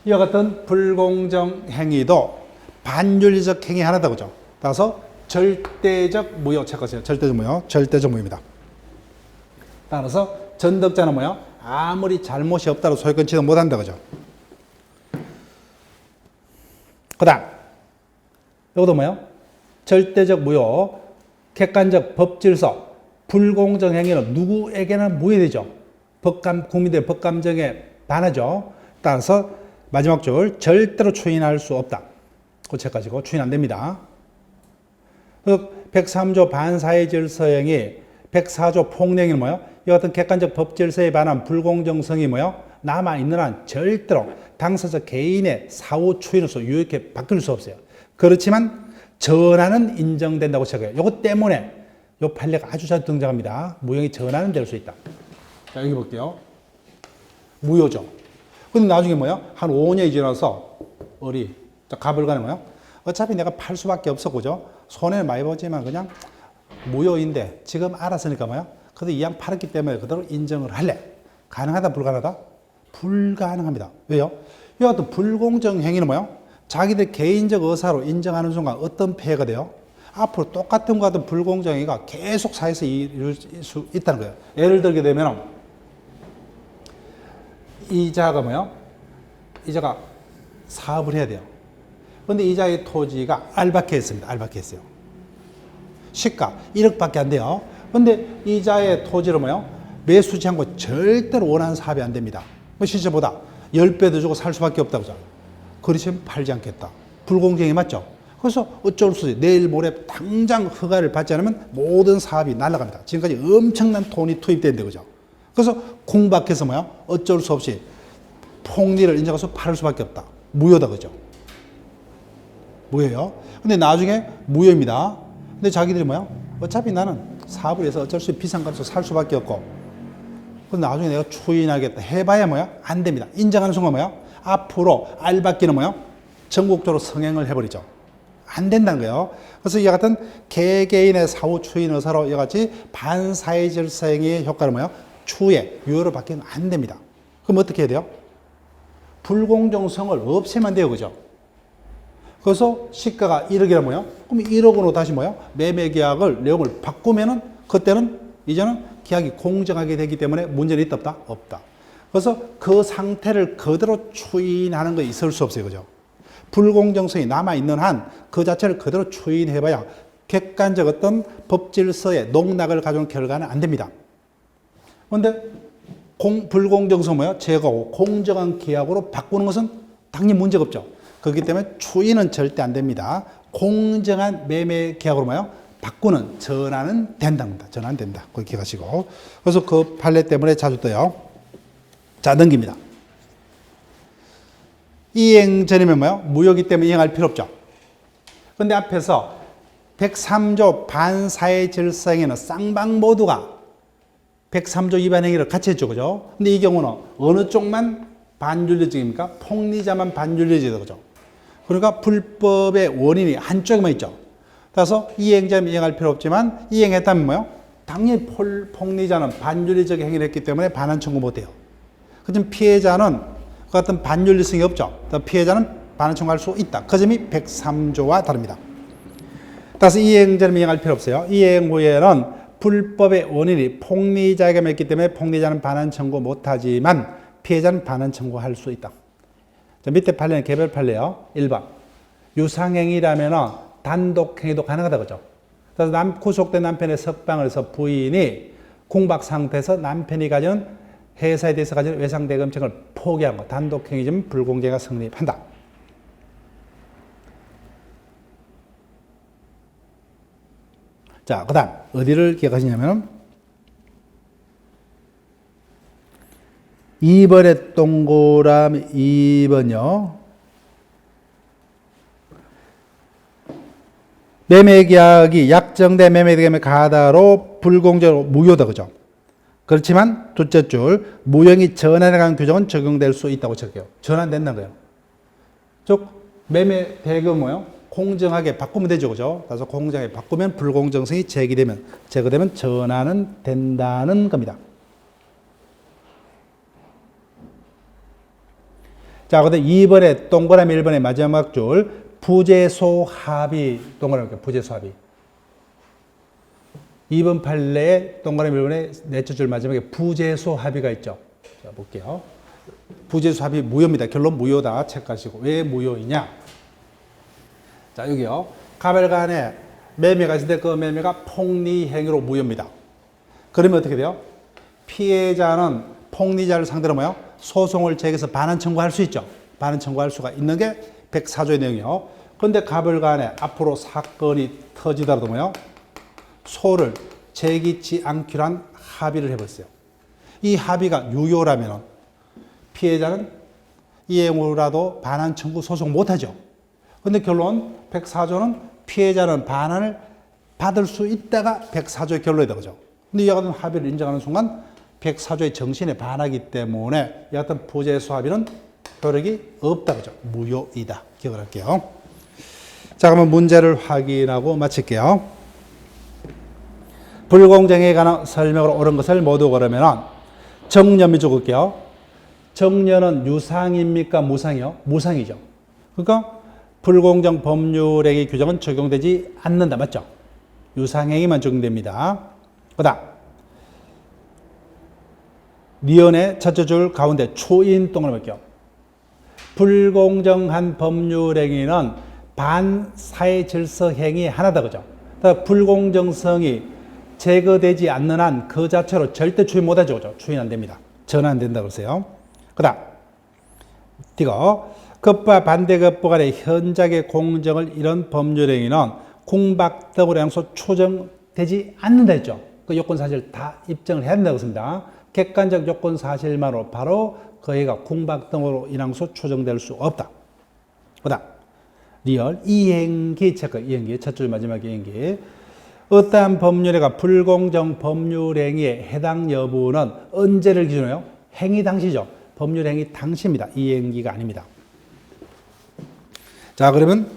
[SPEAKER 1] 이와 같은 불공정 행위도 반윤리적 행위 하나다 그죠. 따라서 절대적 무효 체크하세요. 절대적 무효, 절대적 무효입니다. 따라서 전덕자는 뭐요? 아무리 잘못이 없다고 소유권 취득 못한다 그죠. 그다음 이것도 뭐예요? 절대적 무효, 객관적 법질서, 불공정 행위는 누구에게나 무효되죠. 국민들의 법감정에 반하죠. 따라서 마지막 줄, 절대로 추인할 수 없다. 그 책 가지고 추인 안 됩니다. 103조 반사회 질서행위, 104조 폭력이 뭐예요? 이 같은 객관적 법질서에 반한 불공정성이 뭐예요? 남아있는 한 절대로 당사자 개인의 사후 추인으로서 유효하게 바뀔 수 없어요. 그렇지만 전환은 인정된다고 생각해요. 이것 때문에 이 판례가 아주 자주 등장합니다. 무효이 전환은 될 수 있다. 자, 여기 볼게요. 무효죠. 근데 나중에 뭐예요? 한 5년이 지나서 가불가는 뭐예요? 어차피 내가 팔 수밖에 없어, 그죠? 손해는 많이 보지만 그냥 무효인데 지금 알았으니까 뭐예요? 그래도 이 양 팔았기 때문에 그대로 인정을 할래. 가능하다, 불가능하다? 불가능합니다. 왜요? 이 같은 불공정 행위는 뭐예요? 자기들 개인적 의사로 인정하는 순간 어떤 폐해가 돼요? 앞으로 똑같은 것 같은 불공정 행위가 계속 사회에서 이룰 수 있다는 거예요. 예를 들게 되면 이자가 뭐예요? 이자가 사업을 해야 돼요. 그런데 이자의 토지가 알바케였습니다. 알바케였어요. 시가 1억밖에 안 돼요. 그런데 이자의 토지를 뭐예요? 매수지 않고 절대로 원하는 사업이 안 됩니다. 실제보다 10배 더 주고 살 수밖에 없다고 하잖아요. 그렇지만 팔지 않겠다. 불공정이 맞죠? 그래서 어쩔 수 없이 내일 모레 당장 허가를 받지 않으면 모든 사업이 날아갑니다. 지금까지 엄청난 돈이 투입된데, 그죠? 그래서 궁박해서 뭐야? 어쩔 수 없이 폭리를 인정해서 팔을 수밖에 없다. 무효다, 그죠? 무효예요. 근데 나중에 무효입니다. 근데 자기들이 뭐야? 어차피 나는 사업을 해서 어쩔 수 없이 비싼 값으로 살 수밖에 없고, 근데 나중에 내가 추인하겠다 해봐야 뭐야? 안 됩니다. 인정하는 순간 뭐야? 앞으로 알바끼는 뭐야? 전국적으로 성행을 해버리죠. 안 된다는 거예요. 그래서 이와 같은 개개인의 사후 추인 의사로 이와 같이 반사회 질서행위의 효과는 뭐예요? 추후에 유효로 바뀌면 안 됩니다. 그럼 어떻게 해야 돼요? 불공정성을 없애면 돼요, 그죠? 그래서 시가가 1억이라 뭐예요? 그럼 1억으로 다시 뭐예요? 매매 계약을 내용을 바꾸면은 그때는 이제는 계약이 공정하게 되기 때문에 문제는 있다 없다? 없다. 그래서 그 상태를 그대로 추인하는 거 있을 수 없어요, 그죠? 불공정성이 남아있는 한 그 자체를 그대로 추인해봐야 객관적 어떤 법질서의 농락을 가져온 결과는 안 됩니다. 그런데 불공정성 뭐예요? 제거하고 공정한 계약으로 바꾸는 것은 당연히 문제가 없죠. 그렇기 때문에 추인은 절대 안 됩니다. 공정한 매매 계약으로 뭐예요? 바꾸는 전환은 된답니다. 전환 된다. 그렇게 가시고. 그래서 그 판례 때문에 자주 떠요. 자, 넘깁니다. 이행전이면 뭐예요? 무효이기 때문에 이행할 필요 없죠. 그런데 앞에서 103조 반사회 질서행위는 쌍방 모두가 103조 위반 행위를 같이 했죠, 그죠? 근데 이 경우는 어느 쪽만 반윤리적입니까? 폭리자만 반윤리적이죠, 그죠? 그러니까 불법의 원인이 한쪽에만 있죠. 따라서 이행자는 이행할 필요 없지만 이행했다면 뭐예요? 당연히 폭리자는 반윤리적 행위를 했기 때문에 반환 청구 못해요. 그렇지만 피해자는 그 같은 반윤리성이 없죠. 피해자는 반환 청구할 수 있다. 그 점이 103조와 다릅니다. 따라서 이행자는 이행할 필요 없어요. 이행 후에는 불법의 원인이 폭리자에게 맺기 때문에 폭리자는 반환 청구 못하지만 피해자는 반환 청구할 수 있다. 자, 밑에 판례는 개별 판례요. 1번. 유상행위라면 단독행위도 가능하다, 그죠? 그래서 구속된 남편의 석방을 해서 부인이 궁박 상태에서 남편이 가진 회사에 대해서 가진 외상대금증을 포기한 거, 단독행위지만 불공정가 성립한다. 자, 그 다음, 어디를 기억하시냐면, 2번의 동그라미 2번요. 매매계약이 약정된 매매계약의 가다로 불공정으로 무효다, 그죠? 그렇지만 둘째 줄 무효행위 전환에 관한 규정은 적용될 수 있다고 적혀요. 전환된다는 거예요. 즉 매매 대금 뭐요? 공정하게 바꾸면 되죠, 그죠? 그래서 공정하게 바꾸면 불공정성이 제거되면 전환은 된다는 겁니다. 자, 그다음 2번에 동그라미 1번의 마지막 줄 부재소 합의 동그라미 부재소 합의. 2번 판례에 동그라미 1번에 넷째 줄 마지막에 부재소 합의가 있죠. 자, 볼게요. 부재소 합의 무효입니다. 결론 무효다. 체크하시고. 왜 무효이냐? 자, 여기요. 갑을 간에 매매가 있을 때 그 매매가 폭리행위로 무효입니다. 그러면 어떻게 돼요? 피해자는 폭리자를 상대로 뭐요? 소송을 제기해서 반환 청구할 수 있죠. 반환 청구할 수가 있는 게 104조의 내용이요. 그런데 갑을 간에 앞으로 사건이 터지더라도 뭐요? 소를 제기치 않기로 한 합의를 해버렸어요. 이 합의가 유효라면 피해자는 이행으로라도 반환 청구 소송 못하죠. 그런데 결론 104조는 피해자는 반환을 받을 수 있다가 104조의 결론이 되죠. 근데 이와 같은 합의를 인정하는 순간 104조의 정신에 반하기 때문에 이 같은 부재수 합의는 효력이 없다 그죠. 무효이다. 기억을 할게요. 자, 그러면 문제를 확인하고 마칠게요. 불공정에 관한 설명으로 옳은 것을 모두 고르면 정년미 적을게요. 정년은 유상입니까? 무상이요? 무상이죠. 그러니까 불공정 법률행위 규정은 적용되지 않는다. 맞죠? 유상행위만 적용됩니다. 그 다음 리언의 첫째 줄 가운데 초인동을 볼게요. 불공정한 법률행위는 반사회 질서 행위의 하나다. 그죠? 그러니까 불공정성이 제거되지 않는 한 그 자체로 절대 추인 못하죠. 그죠? 추인 안 됩니다. 전환 안 된다 그러세요. 그 다음 이거 급과 반대급부 간의 현장의 공정을 이런 법률행위는 궁박 등으로 양소 추정되지 않는다 했죠. 그 요건 사실 다 입증을 해야 된다고 했습니다. 객관적 요건 사실만으로 바로 그 해가 궁박 등으로 인항소 추정될 수 없다. 그 다음 리얼 이행기 체크. 이행기 첫 줄 마지막 이행기. 어떠한 법률행위가 불공정 법률행위에 해당 여부는 언제를 기준으로요? 행위 당시죠. 법률행위 당시입니다. 이행기가 아닙니다. 자, 그러면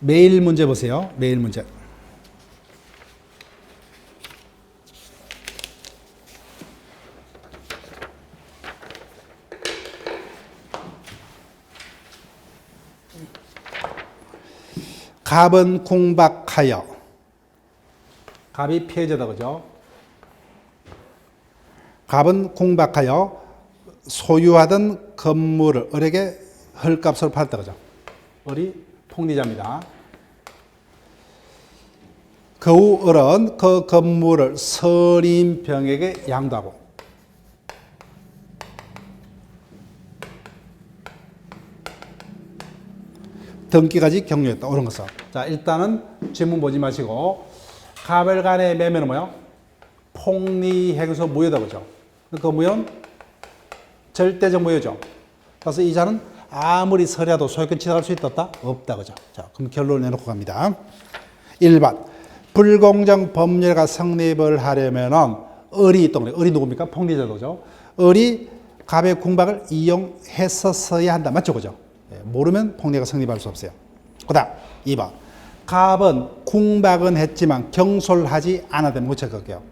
[SPEAKER 1] 매일 문제 보세요. 매일 문제. 갑은 궁박하여. 갑이 피해자다 그죠? 갑은 궁박하여 소유하던 건물을 을에게 헐값으로 팔았다 그죠? 을이 폭리자입니다. 그 후 을은 그 건물을 선임병에게 양도하고 등기까지 격려했다. 옳은 것은. 자, 일단은 질문 보지 마시고 갑을 간의 매매는 뭐요? 폭리행위소 무효다 그죠? 그 무효는 절대적 무효죠. 그래서 이 자는 아무리 서려도 소유권 취득할 수 있다? 없다 그죠? 자, 그럼 결론을 내놓고 갑니다. 1번 불공정 법률가 성립을 하려면은 을이 있던 거예요. 을이 누굽니까? 폭리자도 그죠? 을이 갑의 궁박을 이용했었어야 한다. 맞죠? 그죠? 모르면 폭리가 성립할 수 없어요. 그 다음 2번 갑은 궁박은 했지만 경솔하지 않아도 못 체크할게요.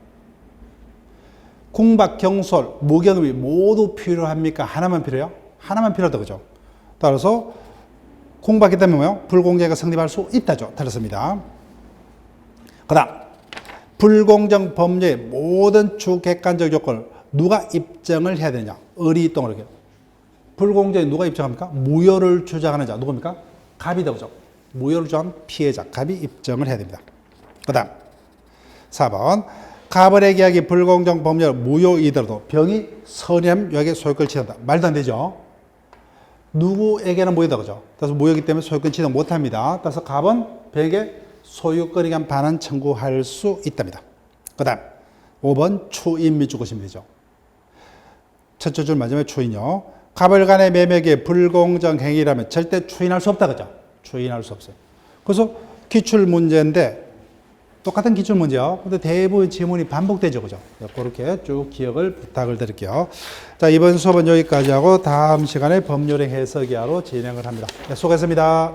[SPEAKER 1] 궁박, 경솔, 무견음이 모두 필요합니까? 하나만 필요해요? 하나만 필요하다 그죠? 따라서 궁박이 때문에 뭐요? 불공정이 성립할 수 있다죠. 틀렸습니다. 그 다음 불공정 법률의 모든 주객관적 요건을 누가 입증을 해야 되냐? 을이 있던 거예요. 불공정이 누가 입증합니까? 무효를 주장하는 자 누굽니까? 갑이다 그죠? 무효를 주장한 피해자 갑이 입증을 해야 됩니다. 그 다음 4번 갑을의 계약이 불공정 법률 무효이더라도 병이 선임 여에게 소유권을 취득한다. 말도 안 되죠. 누구에게는 무효다 그죠? 그래서 무효이기 때문에 소유권 취득 못합니다. 그래서 갑은 병에게 소유권에 대한 반환 청구할 수 있답니다. 그 다음 5번 추인 및 주거시면 되죠. 첫째 줄 마지막에 추인요. 갑을 간의 매매에 불공정 행위라면 절대 추인할 수 없다 그죠? 추인할 수 없어요. 그래서 기출 문제인데 똑같은 기출 문제요. 근데 대부분 지문이 반복되죠. 그죠? 그렇게 쭉 기억을 부탁을 드릴게요. 자, 이번 수업은 여기까지 하고 다음 시간에 법률의 해석이하러 진행을 합니다. 네, 수고했습니다.